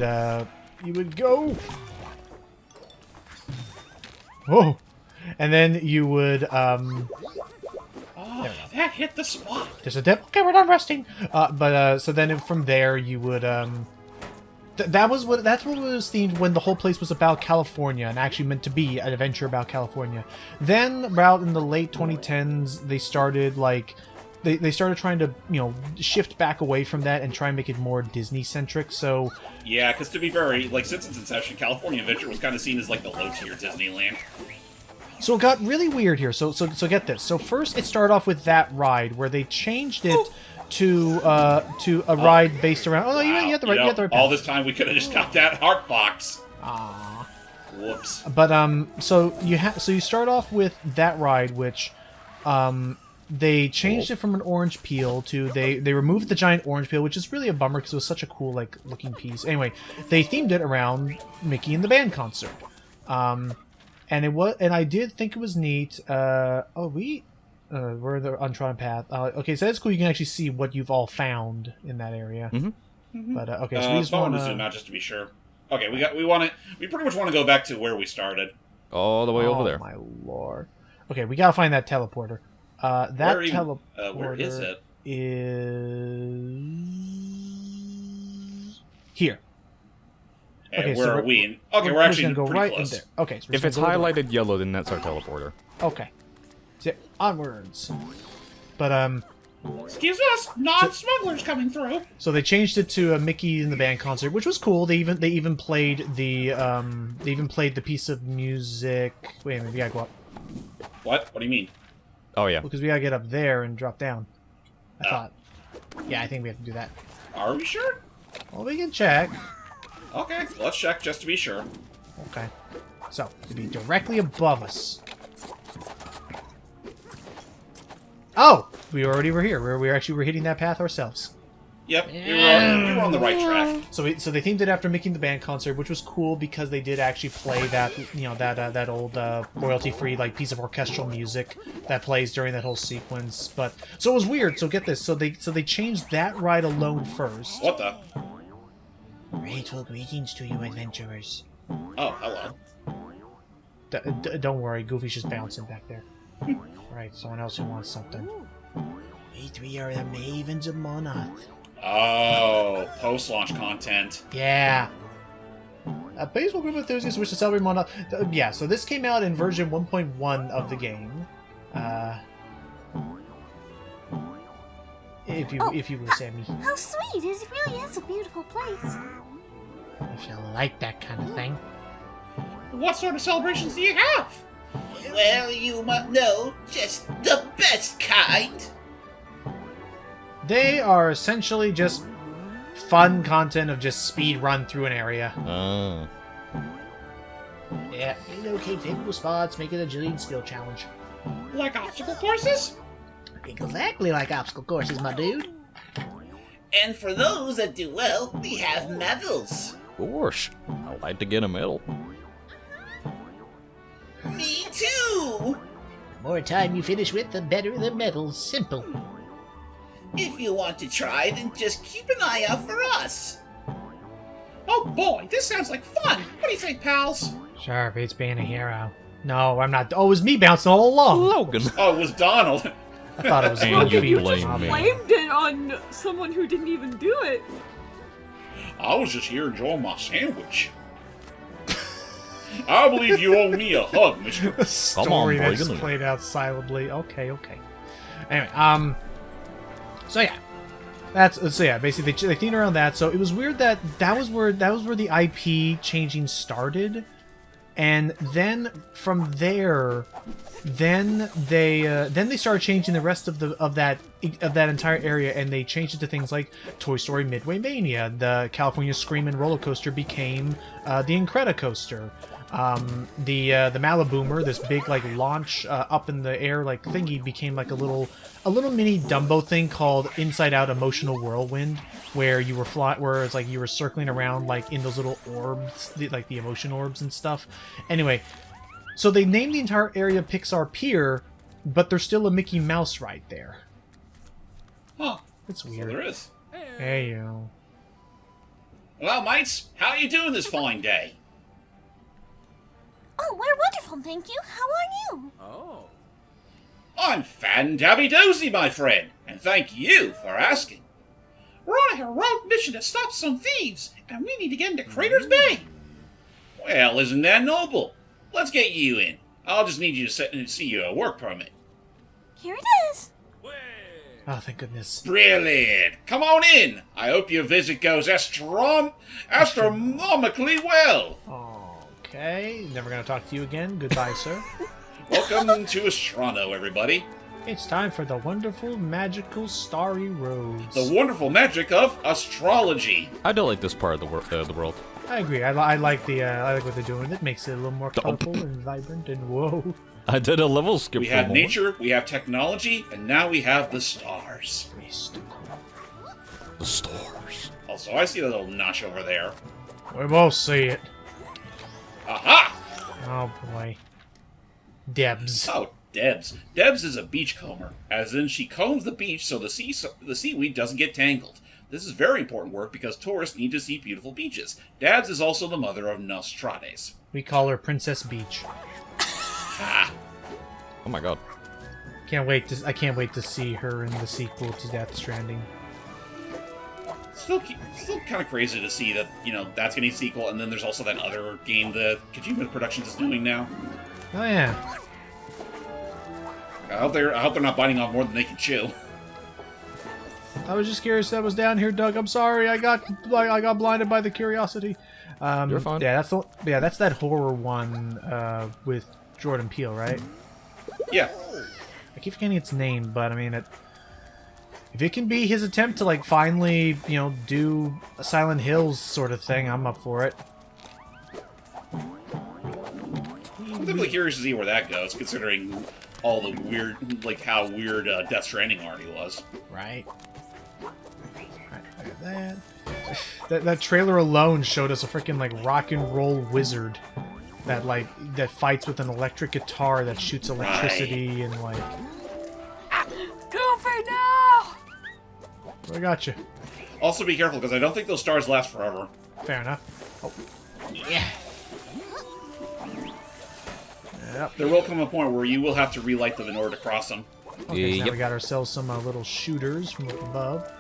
go. Whoa, and then you would Oh, that hit the spot. There's a dip. Okay, we're done resting. So then from there you would that's what was themed when the whole place was about California and actually meant to be an adventure about California. Then about in the late 2010s they started like they started trying to, you know, shift back away from that and try and make it more Disney centric. So Yeah, because to be very, like, since its inception, California Adventure was kind of seen as like the low-tier Disneyland. So it got really weird here. So get this. So first it started off with that ride where they changed it to a ride based around. Oh no, you had the right. You had the right. All this time we could have just got that heart box. Aww. Whoops. But so you start off with that ride, which they changed it from an orange peel to they removed the giant orange peel, which is really a bummer because it was such a cool like looking piece. Anyway, they themed it around Mickey and the Band concert. And I did think it was neat. We're the untrodden path. Okay, so that's cool. You can actually see what you've all found in that area. But okay, so we just want to zoom out just to be sure. Okay, we pretty much want to go back to where we started. All the way over there. Oh my lord. Okay, we gotta find that teleporter. That Where is it? Is here. Okay, Okay, where so are we? Okay, we're just actually gonna go pretty right close. in there. Okay, so we're If just it's gonna go to highlighted yellow, then that's our teleporter. the- Okay. So, onwards. But Excuse us, non-smugglers coming through. so they changed it to a Mickey and the Band concert, which was cool. They even played the piece of music. Wait a minute, we gotta go up What? What do you mean? Oh yeah. because we gotta get up there and drop down. I thought. Yeah, I think we have to do that. Are we sure? Well, we can check. Okay, let's check just to be sure. Okay. So, to be directly above us. Oh! We already were here. We were hitting that path ourselves. Yep, we were on the right track. So they themed it after Mickey and the Band concert, which was cool because they did actually play that, you know, that old royalty-free like piece of orchestral music that plays during that whole sequence. But so it was weird. So get this. So they changed that ride alone first. What the? Grateful greetings to you, adventurers. Oh, hello. Don't worry, Goofy's just bouncing back there. Right, someone else who wants something. We three are the Mavens of Monoth. Oh, post-launch content. Yeah. A baseball group of enthusiasts wish to celebrate Monoth. Yeah, so this came out in version 1.1 of the game. If you will, Sammy. How sweet! It really is a beautiful place. If you like that kind of thing. What sort of celebrations do you have? Well, you must know, just the best kind. They are essentially just fun content of just speed run through an area. Ah. Yeah, relocate favorable spots, make it a Jillian skill challenge. Like obstacle courses? Exactly like obstacle courses, my dude. And for those that do well, we have medals. Gosh, I'd like to get a medal. Me too! The more time you finish with, the better the medals. Simple. If you want to try, then just keep an eye out for us. Oh boy, this sounds like fun. What do you think, pals? Sure, beats being a hero. No, I'm not. Oh, it was me bouncing all along. Logan. Oh, it was Donald. I thought it was And you Goofy. blame me. Blamed it on someone who didn't even do it. I was just here enjoying my sandwich. I believe you owe me a hug, mister. The story that just Brian. played out silently. Okay. Anyway, so yeah, basically they themed around that. So it was weird that was where the IP changing started, and then from there, then they started changing the rest of that entire area, and they changed it to things like Toy Story Midway Mania. The California Screamin' roller coaster became the Incredicoaster. The Maliboomer, this big like launch up in the air like thingy, became like a little mini Dumbo thing called Inside Out Emotional Whirlwind, where you were where it's like you were circling around like in those little orbs, like the emotion orbs and stuff. Anyway, so they named the entire area Pixar Pier, but there's still a Mickey Mouse ride there. Huh. It's weird. So there is. Hey, yo. Well, mates, how are you doing this fine day? Oh, we're wonderful, thank you. How are you? I'm fan-dabby-dozy, my friend, and thank you for asking. We're on a heroic mission to stop some thieves, and we need to get into Crater's Bay. Well, isn't that noble? Let's get you in. I'll just need you to see you a work permit. Here it is. Oh, thank goodness. Brilliant! Come on in! I hope your visit goes astronomically well! Okay, never gonna talk to you again. Goodbye, sir. Welcome to Astrano, everybody. It's time for the wonderful, magical, starry roads. The wonderful magic of astrology. I don't like this part of the world. I agree. I like what they're doing. It makes it a little more colorful and vibrant. And whoa, I did a level skip. We have nature, we have technology, and now we have the stars. The stars. Also, I see that little notch over there. we both see it. Aha! Oh boy, Debs. Oh, Debs. Debs is a beachcomber, as in she combs the beach so the seaweed doesn't get tangled. This is very important work because tourists need to see beautiful beaches. Debs is also the mother of Nostrades. We call her Princess Beach. Ah. Oh my god. I can't wait to see her in the sequel to Death Stranding. Still kind of crazy to see that, that's getting a sequel, and then there's also that other game that Kojima Productions is doing now. Oh yeah. I hope they're not biting off more than they can chew. I was just curious that was down here, Doug. I'm sorry. I got blinded by the curiosity. You're fine. Yeah, that's that horror one with Jordan Peele, right? Yeah. I keep forgetting its name, but I mean, if it can be his attempt to like finally, do a Silent Hills sort of thing, I'm up for it. I'm definitely curious to see where that goes, considering all the weird, like how weird Death Stranding already was. Right. Look at that. That trailer alone showed us a freaking like rock and roll wizard that fights with an electric guitar that shoots electricity and like. Goofy, no! I got you. Also, be careful because I don't think those stars last forever. Fair enough. Oh. Yeah. Yep. There will come a point where you will have to relight them in order to cross them. Okay, so now we got ourselves some little shooters from up above.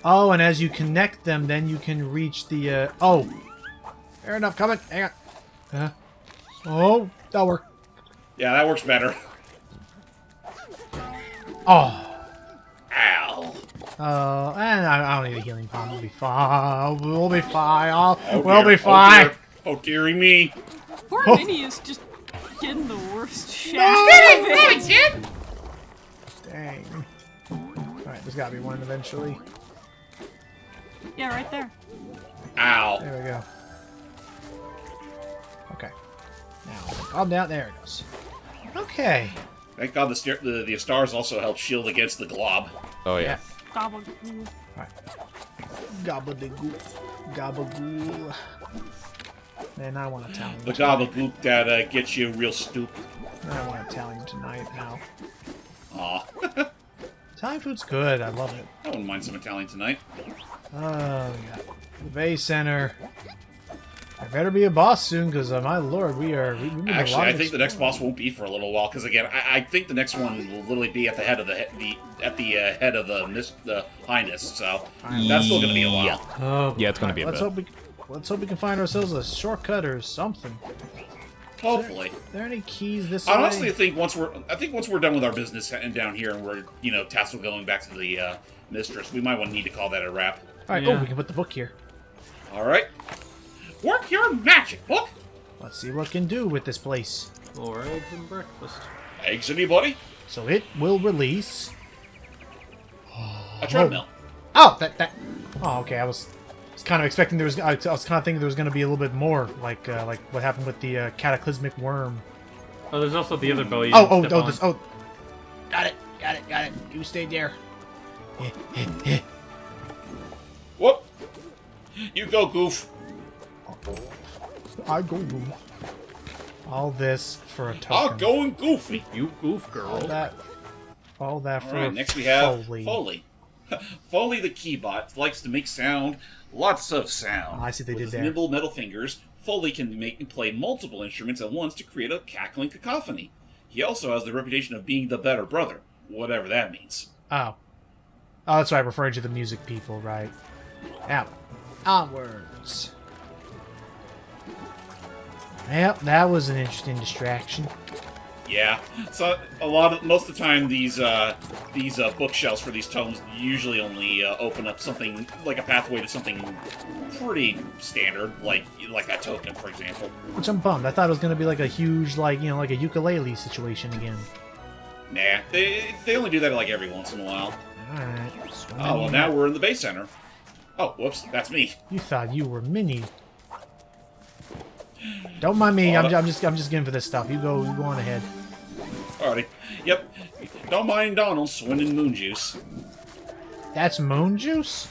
Oh, and as you connect them, then you can reach the, oh! Fair enough, coming! Hang on. Oh, that'll work. Yeah, that works better. Oh! Ow. And I don't need a healing palm. We'll be fine. We'll be fine. Oh, we'll dear. be fine. Oh, dearie me. Poor Oh. Minnie is just getting the worst shaft. Dang. Alright, there's gotta be one eventually. Yeah, right there. Ow. There we go. Okay. Now, calm down. There it goes. Okay. Thank God the stars also help shield against the glob. Oh yeah. Gobble. Alright. Gobbledygoo. Gabagool. Man, I want Italian. The gobbledygook that gets you real stupid. I want Italian tonight now. Aw. Italian food's good. I love it. I wouldn't mind some Italian tonight. Oh, yeah. The Bay Center. I better be a boss soon, because my lord, we've been Actually, I think the next boss won't be for a little while, because again, I think the next one will literally be at the head of the head of the highness. So that's still going to be a while. Oh, Yeah, it's gonna be a let's bit. let's hope we can find ourselves a shortcut or something. Hopefully. Are there any keys this I way? honestly think once we're done with our business and down here, and we're tasked with going back to the mistress, we might need to call that a wrap. All right. Yeah. Oh, we can put the book here. All right. Work your magic, book. Let's see what it can do with this place. More eggs and breakfast. Eggs, anybody? So it will release. A treadmill. Oh, that. Oh, okay. I was was kind of expecting there was. I was kind of thinking there was going to be a little bit more, like what happened with the cataclysmic worm. Oh, there's also the other belly. Got it. You stay there. Whoop! You go, Goof. I go goof. All this for a token. I'll go and Goofy. You goof girl. All that for Alright, next we have Foley. Foley. Foley the keybot likes to make sound, lots of sound. I see what they With did his there. nimble metal fingers, Foley can make and play multiple instruments at once to create a cackling cacophony. He also has the reputation of being the better brother, whatever that means. Oh, that's right. Referring to the music people, right? Now, onwards. Well, that was an interesting distraction. Yeah, so most of the time these bookshelves for these tomes usually only open up something like a pathway to something pretty standard, like that token, for example. Which I'm bummed. I thought it was gonna be like a huge, like a ukulele situation again. Nah, they only do that like every once in a while. All right. Oh well, now we're in the base center. Oh, whoops, that's me. You thought you were mini. Don't mind me. I'm just getting for this stuff. You go on ahead. Alrighty. Yep. Don't mind Donald swinging moon juice. That's moon juice?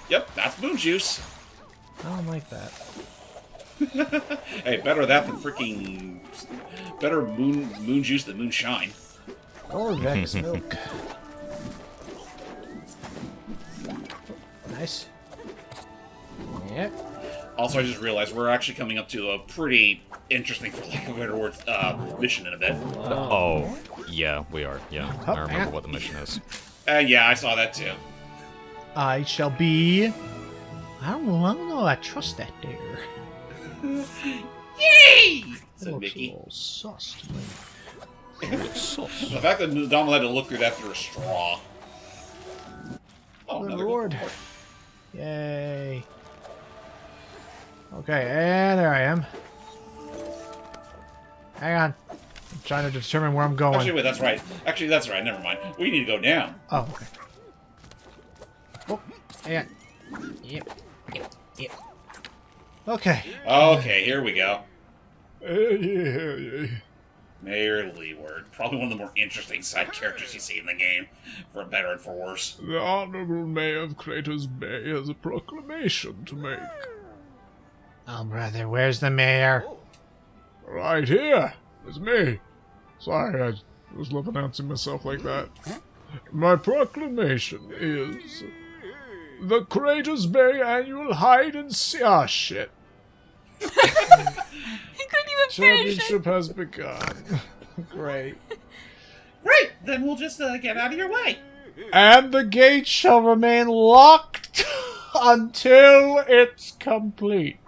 Yep, that's moon juice. I don't like that. Hey, better that than freaking better moon juice than moonshine. Or Vex milk. Nice. Yep. Also, I just realized we're actually coming up to a pretty interesting, for lack of a better word, mission in a bit. Oh, yeah, we are. Yeah, I remember what the mission is. Yeah, I saw that too. I shall be. I don't know. I trust that there. Yay! Said Looks a Mickey. little sus to me. The fact that Donald had to look through that through a straw. Oh, Good another lord. Yay. Okay, and there I am. Hang on. I'm trying to determine where I'm going. Actually, wait, that's right. Actually, that's right. Never mind. We need to go down. Oh, okay. Oh, hang on. Yep. Okay. Okay, here we go. Mayor Leeward. Probably one of the more interesting side characters you see in the game, for better and for worse. The Honorable Mayor of Craters Bay has a proclamation to make. Oh, brother, where's the mayor? Right here. It's me. Sorry, I just love announcing myself like that. My proclamation is... the Craters Bay Annual Hide and Seek... Ah, shit. He couldn't even finish it. Championship has begun. Great. Great! Then we'll just get out of your way. And the gate shall remain locked until it's complete.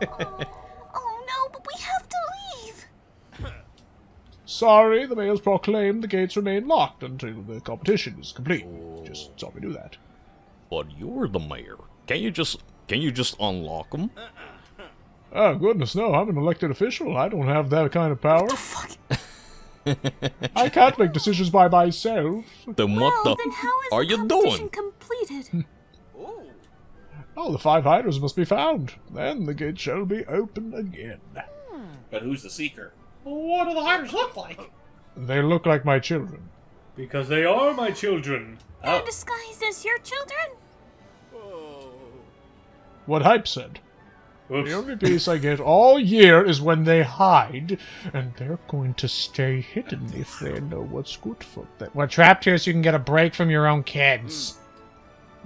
Oh no, but we have to leave. Sorry, the mayor's proclaimed the gates remain locked until the competition is complete. Just saw me do that. But you're the mayor. Can you just unlock them? Oh, goodness, no. I'm an elected official. I don't have that kind of power. I can't make decisions by myself. Then what Well, the then how is are the you competition doing? completed? Oh, the 5 hiders must be found. Then the gate shall be open again. But who's the seeker? What do the hiders look like? They look like my children. Because they are my children. They're disguised as your children? What Hype said. Oops. The only peace I get all year is when they hide, and they're going to stay hidden if they know what's good for them. We're trapped here so you can get a break from your own kids.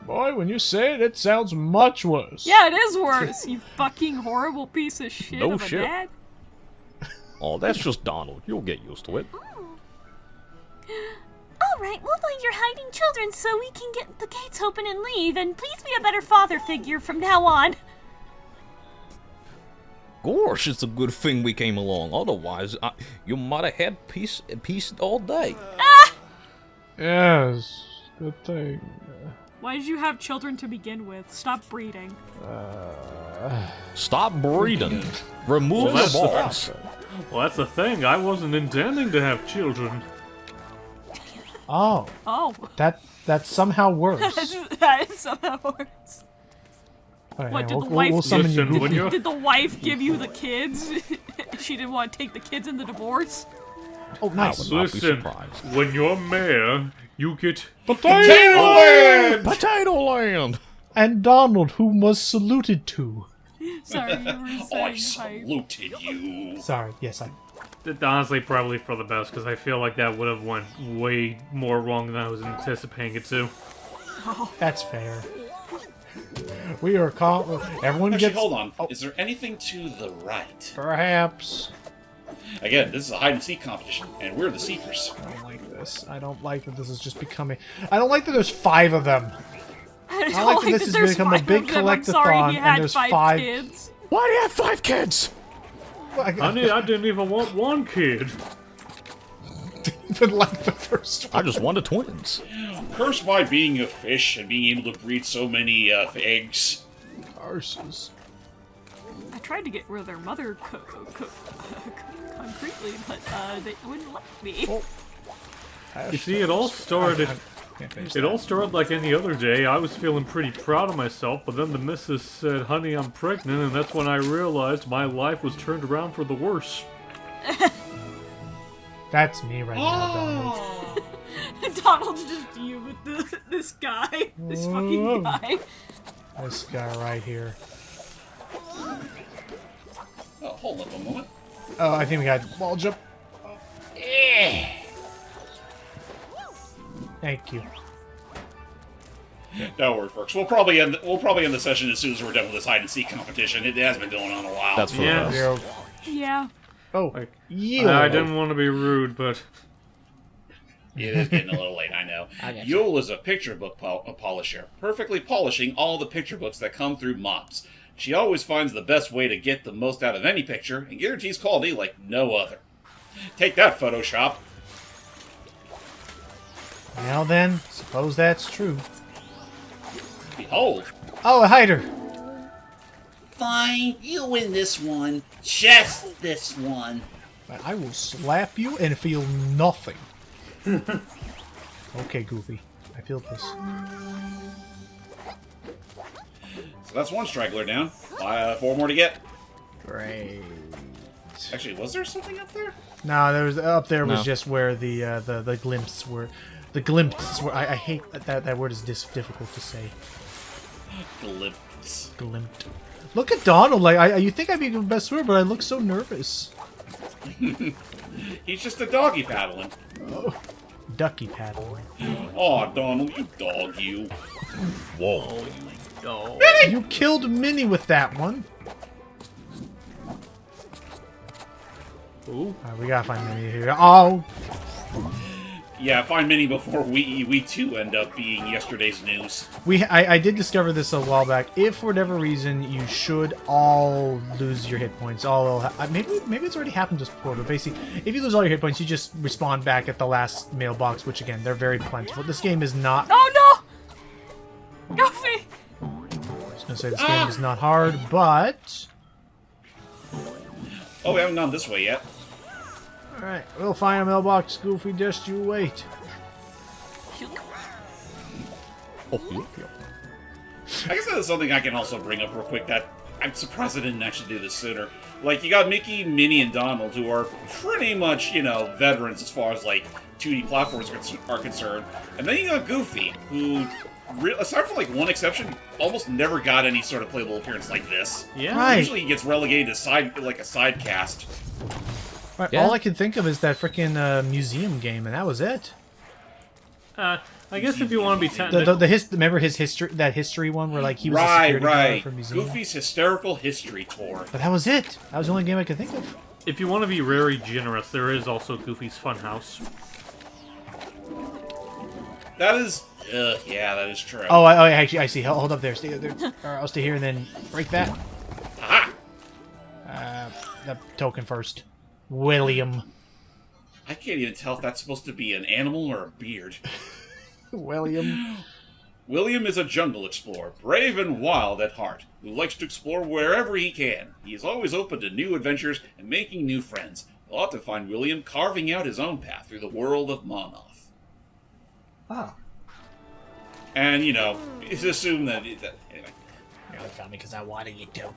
Boy, when you say it, it sounds much worse. Yeah, it is worse, you fucking horrible piece of shit No of a shit. dad. Oh, that's just Donald. You'll get used to it. Alright, we'll find your hiding children so we can get the gates open and leave, and please be a better father figure from now on. Gosh, it's a good thing we came along. Otherwise, you might have had peace all day. Yes, good thing. Why did you have children to begin with? Stop breeding. Stop breeding. Remove Well, the balls. Well, that's the thing. I wasn't intending to have children. Oh, Oh. that's somehow worse. That is somehow worse. Alright, What, did the we'll wife- summon you, Listen, when Goofy. you're- Did the wife give you the kids? She didn't want to take the kids in the divorce? Oh, nice. would not be Listen, surprised. when you're mayor, you get Potato Land! Potato Land! And Donald, who was saluted to. Sorry, you were I saying saluted you. Sorry, yes, I... honestly probably for the best, because I feel like that would have went way more wrong than I was anticipating it to. That's fair. We are everyone Actually, gets... hold on. Oh, Is there anything to the right? perhaps. Again, this is a hide-and-seek competition, and we're the seekers. I don't like this. I don't like that this is just becoming... I don't like that there's 5 of them. I I like that this has there's become a 5 big of them. I'm sorry collectathon, he and had there's 5 5 kids. Why do you have 5 kids? Honey, I didn't even want one kid. Even like the first one. I just wanted twins. Cursed by being a fish and being able to breed so many eggs. Arses. I tried to get rid of their mother concretely, but they wouldn't let me. Oh. You see, it all started... It all started like any other day. I was feeling pretty proud of myself, but then the missus said, "Honey, I'm pregnant," and that's when I realized my life was turned around for the worse. That's me right now, Donald. Donald's just you with this guy. This fucking guy. This guy right here. Oh, hold up a moment. Oh, I think we got wall jump. Thank you. Don't worry, folks. We'll probably end the session as soon as we're done with this hide and seek competition. It has been going on a while. That's for Yeah. us. Zero. Yeah. Oh, Like, you. I didn't want to be rude, but It is getting a little late, I know. Yule is a picture book polisher, perfectly polishing all the picture books that come through mops. She always finds the best way to get the most out of any picture and guarantees quality like no other. Take that, Photoshop. Now then, suppose that's true. Behold. Oh, a hider. Fine, you win this one. Just this one. But I will slap you and feel nothing. Okay, Goofy. I feel this. So that's one straggler down. 4 more to get. Great. Actually, was there something up there? No, there was up there was No. just where the glimpses were. The glimpses were. I hate that word is difficult to say. Glimpse. Glimped. Look at Donald. Like you think I'd be the best swimmer, but I look so nervous. He's just a doggy paddling. Ducky paddling. Aw, Donald, you dog, you. Whoa. You killed Minnie with that one. ooh, Alright, we gotta find Minnie here. Oh, Yeah, find Minnie before we too end up being yesterday's news. I did discover this a while back. If for whatever reason you should all lose your hit points, maybe it's already happened just before, but basically, if you lose all your hit points, you just respawn back at the last mailbox, which again, they're very plentiful. This game is not. Oh no! Goofy! I was gonna say this game is not hard, but Oh, we haven't gone this way yet. alright, we'll find a mailbox, Goofy. Just you wait. Oh, yeah. I guess that's something I can also bring up real quick that I'm surprised I didn't actually do this sooner. Like, you got Mickey, Minnie, and Donald, who are pretty much, veterans as far as, 2D platforms are concerned. And then you got Goofy, who, aside from, one exception, almost never got any sort of playable appearance like this. yeah. Right. Usually he gets relegated to a side cast. Right, Yeah. all I can think of is that freaking museum game, and that was it. I guess if you want to be technical, Remember his history, that history one where he was a security guard Right. for a museum. Goofy's hysterical history tour. But that was it. That was the only game I could think of. if you want to be very generous, there is also Goofy's Funhouse. That is, yeah, that is true. Oh, actually, I see. Hold up there. Stay there. Or I'll stay here and then break that. Aha! The token first. William. I can't even tell if that's supposed to be an animal or a beard. William. William is a jungle explorer, brave and wild at heart, who likes to explore wherever he can. He is always open to new adventures and making new friends. You'll often find William carving out his own path through the world of Monoth. Oh. And, you know, it's assumed that... anyway. You only found me because I wanted you to.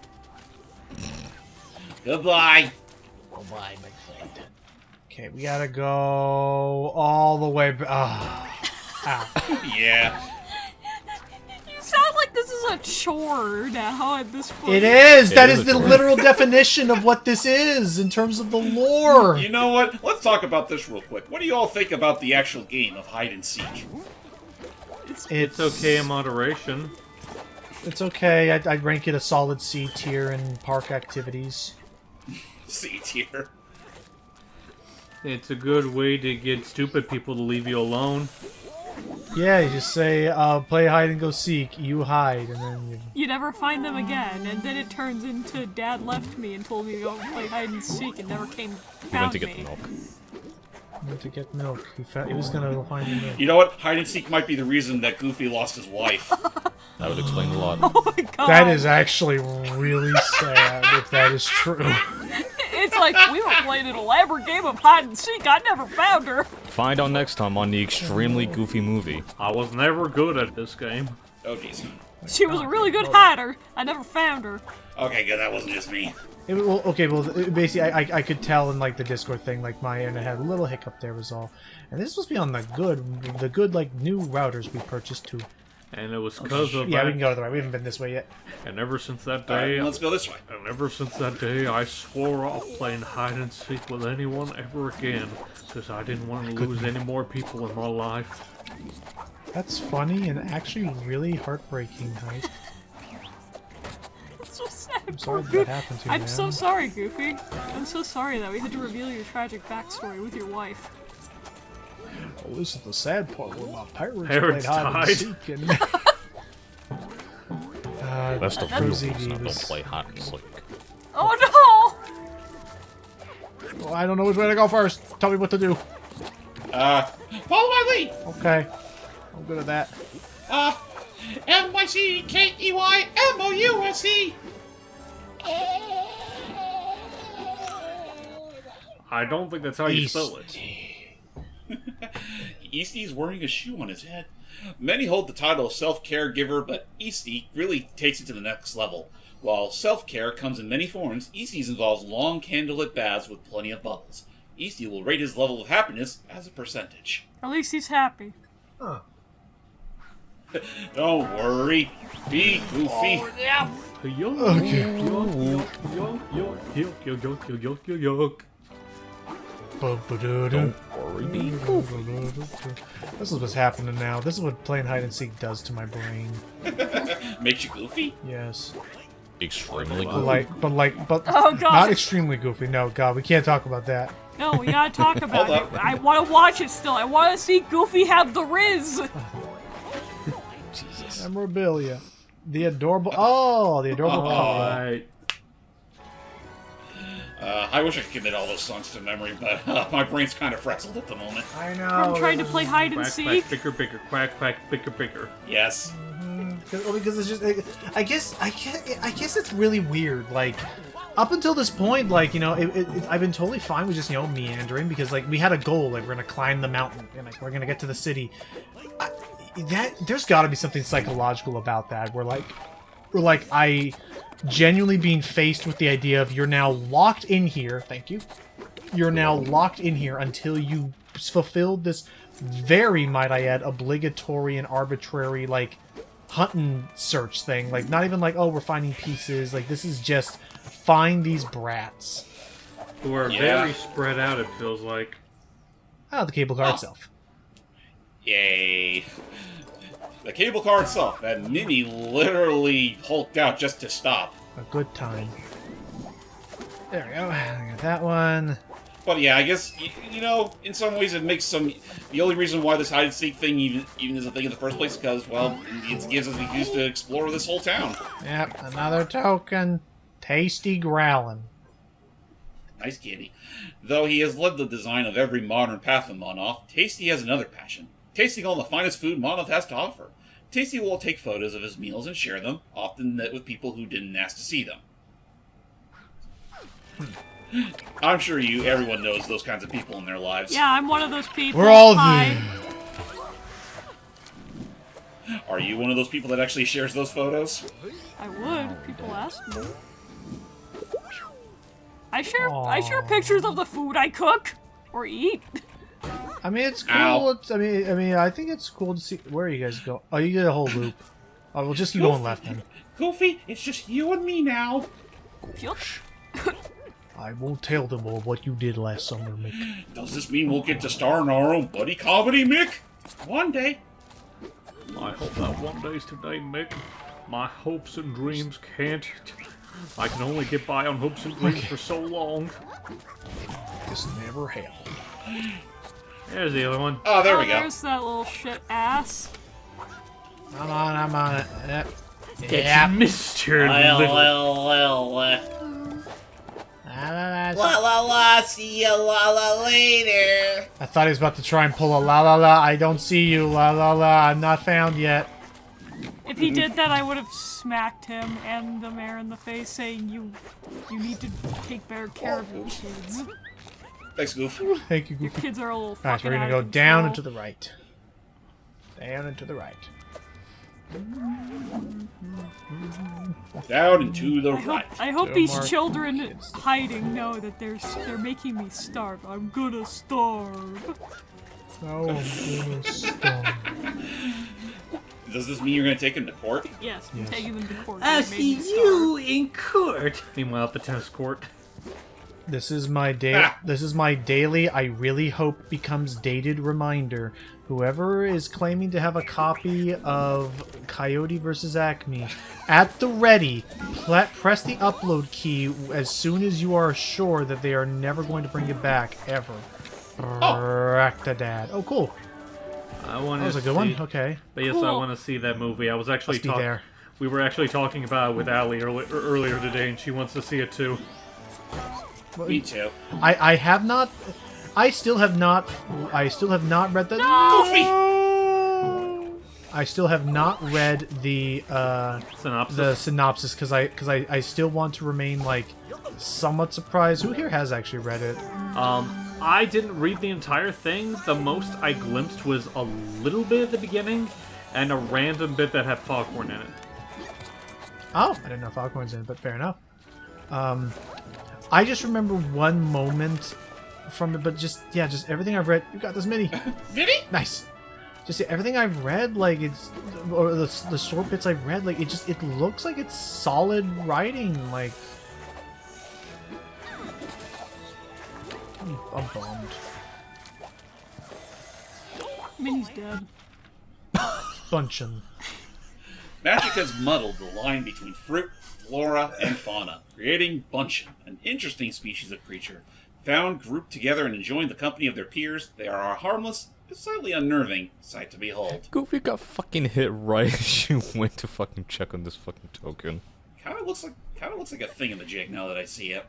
Goodbye! Goodbye, my friend. Okay, we gotta go all the way back. Yeah. You sound like this is a chore now at this point. It is! That is a the chore. literal definition of what this is in terms of the lore. You know what? Let's talk about this real quick. What do you all think about the actual game of hide and seek? It's okay in moderation. It's okay. I'd rank it a solid C tier in park activities. C tier. It's a good way to get stupid people to leave you alone. Yeah, you just say, play hide and go seek. You hide, and then You never find them again, and then it turns into Dad left me and told me to go play hide and seek and never came He found went to get me. the milk. went to get milk. He was gonna go find the milk. You know what? Hide and seek might be the reason that Goofy lost his wife. That would explain a lot. Oh my god. That is actually really sad if that is true. It's like, we were playing an elaborate game of hide and seek. I never found her. Find out next time on the extremely goofy movie. I was never good at this game. Oh, jeez. She was a really good hider. I never found her. Okay, good. That wasn't just me. Basically, I could tell in like the Discord thing, like my internet had a little hiccup there was all, and this must be on the good like new routers we purchased too. And it was because of Yeah, that. we can go to the right. We haven't been this way yet. And ever since that All day, right, let's go this way. and ever since that day, I swore off playing hide and seek with anyone ever again, because I didn't want to lose any more people in my life. That's funny and actually really heartbreaking, right? It's so sad. I'm sorry Poor that happened to you, I'm man. so sorry, Goofy. I'm so sorry that we had to reveal your tragic backstory with your wife. Oh, this is the sad part where my parents Parents played hide and died. seek and... That's the real Rosie reason I don't Davis. play hide and seek. Oh Oh, I don't know which way to go first. Tell me what to do. Follow my lead. Okay. I'm good at that. MyCKEYMOUSE. I don't think that's how you spell it. Eastie's wearing a shoe on his head. Many hold the title of self-caregiver, but Eastie really takes it to the next level. While self-care comes in many forms, Eastie's involves long candlelit baths with plenty of bubbles. Eastie will rate his level of happiness as a percentage. no! At least he's happy. Don't worry. Be goofy. Don't worry, be This is what's happening now. This is what playing hide and seek does to my brain. Makes you goofy? Yes. extremely But good. but Oh, God. not extremely goofy. No, God, we can't talk about that. No, we gotta talk about Hold it. up. I want to watch it still. I want to see Goofy have the Riz. Memorabilia. The adorable. Oh, the adorable. Alright. I wish I could commit all those songs to memory, but my brain's kind of frazzled at the moment. I know. I'm trying to play hide and Quack, seek. quack, bigger, bigger, quack, quack, bigger, bigger. Yes. Because it's just, I guess it's really weird. Like, up until this point, like, you know, I've been totally fine with just, you know, meandering because, like, we had a goal, like, we're gonna climb the mountain and like we're gonna get to the city. There's got to be something psychological about that. Where I genuinely being faced with the idea of you're now locked in here. Thank you. You're now locked in here until you fulfilled this very, might I add, obligatory and arbitrary, like, hunting search thing. Like, not even like, oh, we're finding pieces. Like, this is just find these brats. Who are very spread out, it feels like. Oh, the cable car itself. Yay. The cable car itself, that Mimi literally hulked out just to stop. A good time. There we go. I got that one. But yeah, I guess, you know, in some ways it makes some... The only reason why this hide-and-seek thing even is a thing in the first place is because, well, it gives us the excuse to explore this whole town. Yep, another token. Tasty growling. Nice kitty. Though he has led the design of every modern path in Monoth, Tasty has another passion. Tasting all the finest food Monoth has to offer. Tasty will take photos of his meals and share them, often with people who didn't ask to see them. I'm sure everyone knows those kinds of people in their lives. Yeah, I'm one of those people. We're all Hi. Are you one of those people that actually shares those photos? I would. If people ask me. I share pictures of the food I cook or eat. I mean, it's cool. Ow. It's, I think it's cool to see. Where are you guys go? Oh, you get a whole loop. Oh, we'll just keep going left then. Goofy, it's just you and me now. I won't tell them all what you did last summer, Mick. Does this mean we'll get to star in our own buddy comedy, Mick? One day. I hope that one day's today, Mick. My hopes and dreams can't. I can only get by on hopes and dreams for so long. This never happened. There's the other one. Oh, there we go. There's that little shit ass. I'm on it. Yep. It's Mr. Little. La la la, see ya la la later. I thought he was about to try and pull a la la la. I don't see you, la la la. I'm not found yet. If he did that, I would have smacked him and the mayor in the face, saying, "You need to take better care of your kids. Thanks, Goof. Thank you, Your Goofy. kids are a little Alright, fucking we're gonna out go of down and control." to the right. Down and to the right. Down and to the right. I hope Two these more children kids. hiding know that they're making me starve. I'm gonna starve. Oh, goodness. Does this mean you're going to take him to court? Yes, I'm taking them to court. I'll They made see me you starve. in court. Meanwhile, at the tennis court. This is my This is my daily. I really hope becomes dated reminder. Whoever is claiming to have a copy of Coyote vs. Acme, at the ready, press the upload key as soon as you are sure that they are never going to bring it back ever. Dad. Oh, cool. I want That was a good one. Okay. But yes, I want to see that movie. I was actually Must be there. We were actually talking about it with Allie earlier today, and she wants to see it too. Me too. I have not. I still have not read the. Goofy! I still have not read the synopsis because I still want to remain like somewhat surprised. Who here has actually read it? I didn't read the entire thing. The most I glimpsed was a little bit at the beginning, and a random bit that had Foghorn in it. Oh, I didn't know Foghorn's in it, but fair enough. I just remember one moment from it, but just everything I've read. You got this, Mini. Mini? Nice. Just everything I've read, like or the short bits I've read, like it looks like it's solid writing. Like I'm bummed. Minnie's dead. Bunchen. Magic has muddled the line between fruit, flora, and fauna, creating Bunchen, an interesting species of creature. Found, grouped together, and enjoying the company of their peers, they are a harmless, but slightly unnerving sight to behold. Goofy got fucking hit right as you went to fucking check on this fucking token. Kind of looks like a thing in the jig now that I see it.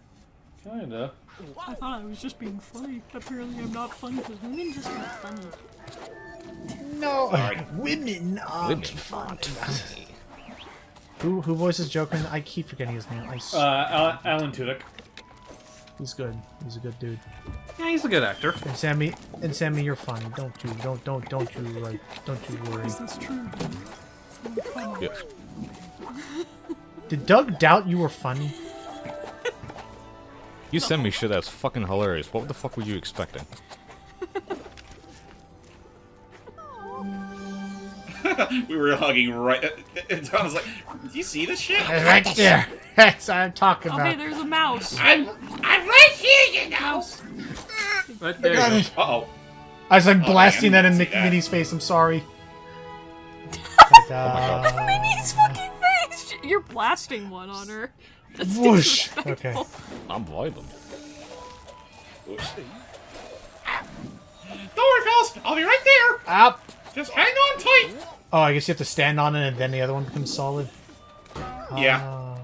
Kinda. I thought I was just being funny. Apparently I'm not funny because women just aren't funny. No, Sorry. women aren't funny. Who voices Joker? I keep forgetting his name. Alan Tudyk. He's good. He's a good dude. Yeah, he's a good actor. And Sammy, you're funny. Don't you worry. Is this true? Yes. Did Doug doubt you were funny? You sent me shit that's fucking hilarious. What the fuck were you expecting? We were hugging right. And Don was like, "Do you see this shit?" Right there. That's what I'm talking Oh, about. hey, there's a mouse. I'm right here, you know. Mouse. Right there. You go. Uh-oh. As I'm blasting man, that in see that. Minnie's face, I'm sorry. Minnie's fucking face! You're blasting one on her. That's Whoosh. disrespectful. Okay. I'm vibing. Oops. Don't worry, fellas. I'll be right there. Up. Just hang on tight. Oh, I guess you have to stand on it and then the other one becomes solid. Yeah.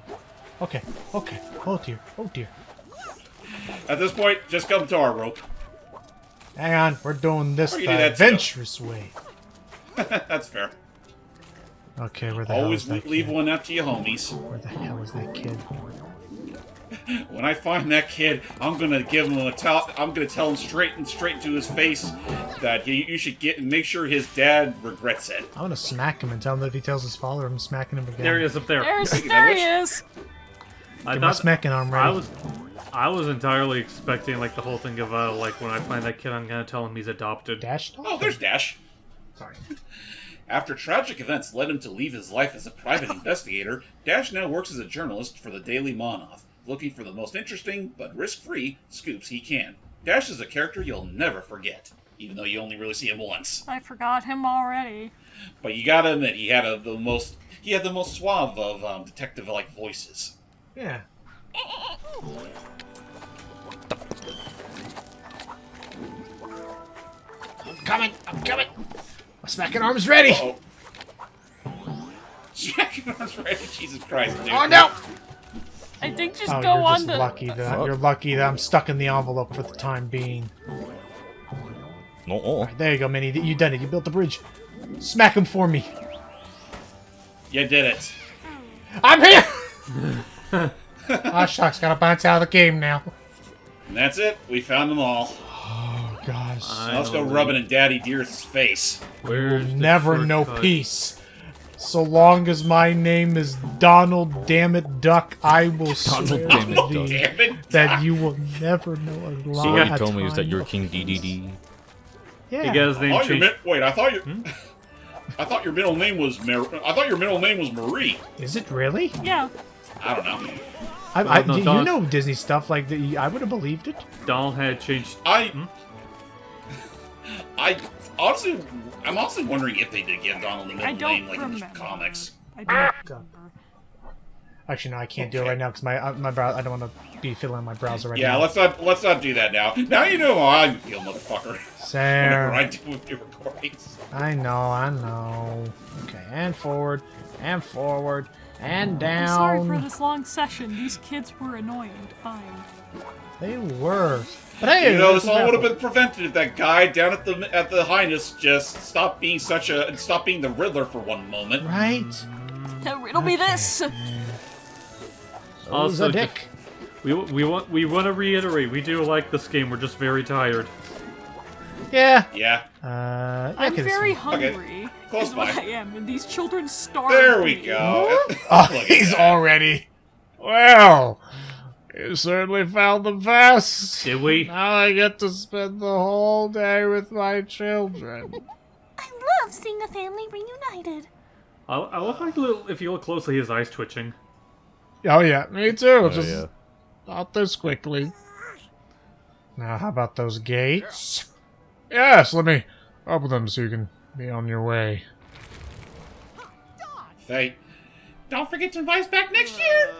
Okay. Okay. Oh dear. Oh dear. At this point, just come to our rope. Hang on. We're doing this Or you the do that too. adventurous way. That's fair. Okay, where the hell Always is that leave kid? one up to your homies. Where the hell is that kid? When I find that kid, I'm gonna give him I'm gonna tell him straight to his face that you should make sure his dad regrets it. I'm gonna smack him and tell him that if he tells his father, I'm smacking him again. There he is up there. There he is. Get my smacking arm ready. I was entirely expecting like the whole thing of like when I find that kid, I'm gonna tell him he's adopted. Dash? Oh, there's Dash. Sorry. After tragic events led him to leave his life as a private investigator, Dash now works as a journalist for the Daily Monoth, looking for the most interesting, but risk-free, scoops he can. Dash is a character you'll never forget, even though you only really see him once. I forgot him already. But you gotta admit, he had the most suave of detective-like voices. Yeah. I'm coming! My smacking arm's ready! Uh-oh. Smacking arm's ready, Jesus Christ, dude. Oh no! I think just Oh, go you're on just the... you're lucky that I'm stuck in the envelope for the time being. No. Alright, there you go, Minnie. You done it. You built the bridge. Smack him for me. You did it. I'm here! Ah, shucks. Gotta bounce out of the game now. And that's it. We found them all. Oh, gosh. Now let's go rub it in Daddy Dearest's face. We'll never know peace. So long as my name is Donald Dammit Duck, I will swear Dammit to thee Duck. that you will never know a lie. So what you told me is that you're King DDD. Yeah. He got his name changed. Wait, I thought your middle name was Marie. Is it really? Yeah. I don't know. You know Disney stuff like that. I would have believed it. Donald had changed. I'm honestly wondering if they did give Donald a middle name like in the comics. I don't remember. Actually, no, I can't do it right now because my browser. I don't want to be fiddling on my browser right Yeah, now. let's not do that now. Now you know how I feel, motherfucker. Sarah. Whenever I do with your recordings. I know. Okay, and forward, and I'm down. sorry for this long session. These kids were annoying. Fine. They were. But hey, You know, this all would have been prevented if that guy down at the Highness just stopped being the Riddler for one moment. Right? Now riddle me this. Also, dick. We want to reiterate. We do like this game. We're just very tired. Yeah. Yeah. I'm very hungry. Okay. Close Is what by. I am, and these children starve. There we go. Oh, he's already. Well, You certainly found the best. Did we? Now I get to spend the whole day with my children. I love seeing a family reunited. I look like if you look closely, his eyes twitching. Oh yeah, me too. Just yeah. not this quickly. Now, how about those gates? Yes, let me open them so you can be on your way. Hey, don't forget to invite us back next year.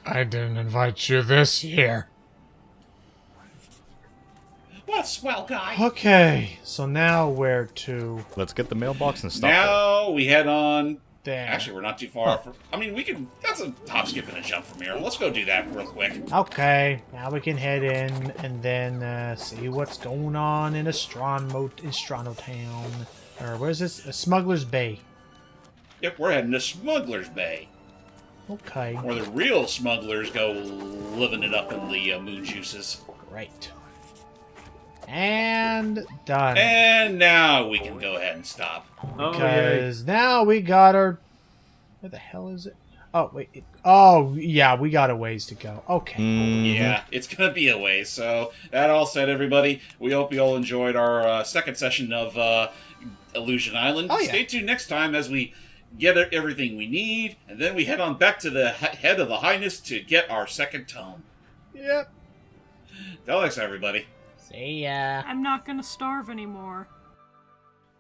I didn't invite you this year. What a swell guy. Okay, so now where to? Let's get the mailbox and stop Now we head on. There. Actually, we're not too far. I mean, we can. That's a hop, skip, and a jump from here. Let's go do that real quick. Okay, now we can head in and then see what's going on in Astrano Town. Or where's this? Smuggler's Bay. Yep, we're heading to Smuggler's Bay, Okay, where the real smugglers go living it up in the moon juices. great. And done. And now we can go ahead and stop. Oh, yay. Because now we got our... Where the hell is it? Oh, wait. Oh, yeah, we got a ways to go. Okay. Yeah, it's going to be a ways. So, that all said, everybody, we hope you all enjoyed our second session of Illusion Island. Oh, yeah. Stay tuned next time as we get everything we need, and then we head on back to the head of the Highness to get our second tome. Yep. Till next time, everybody. See ya. I'm not gonna starve anymore.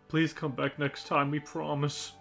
Please come back next time. We promise.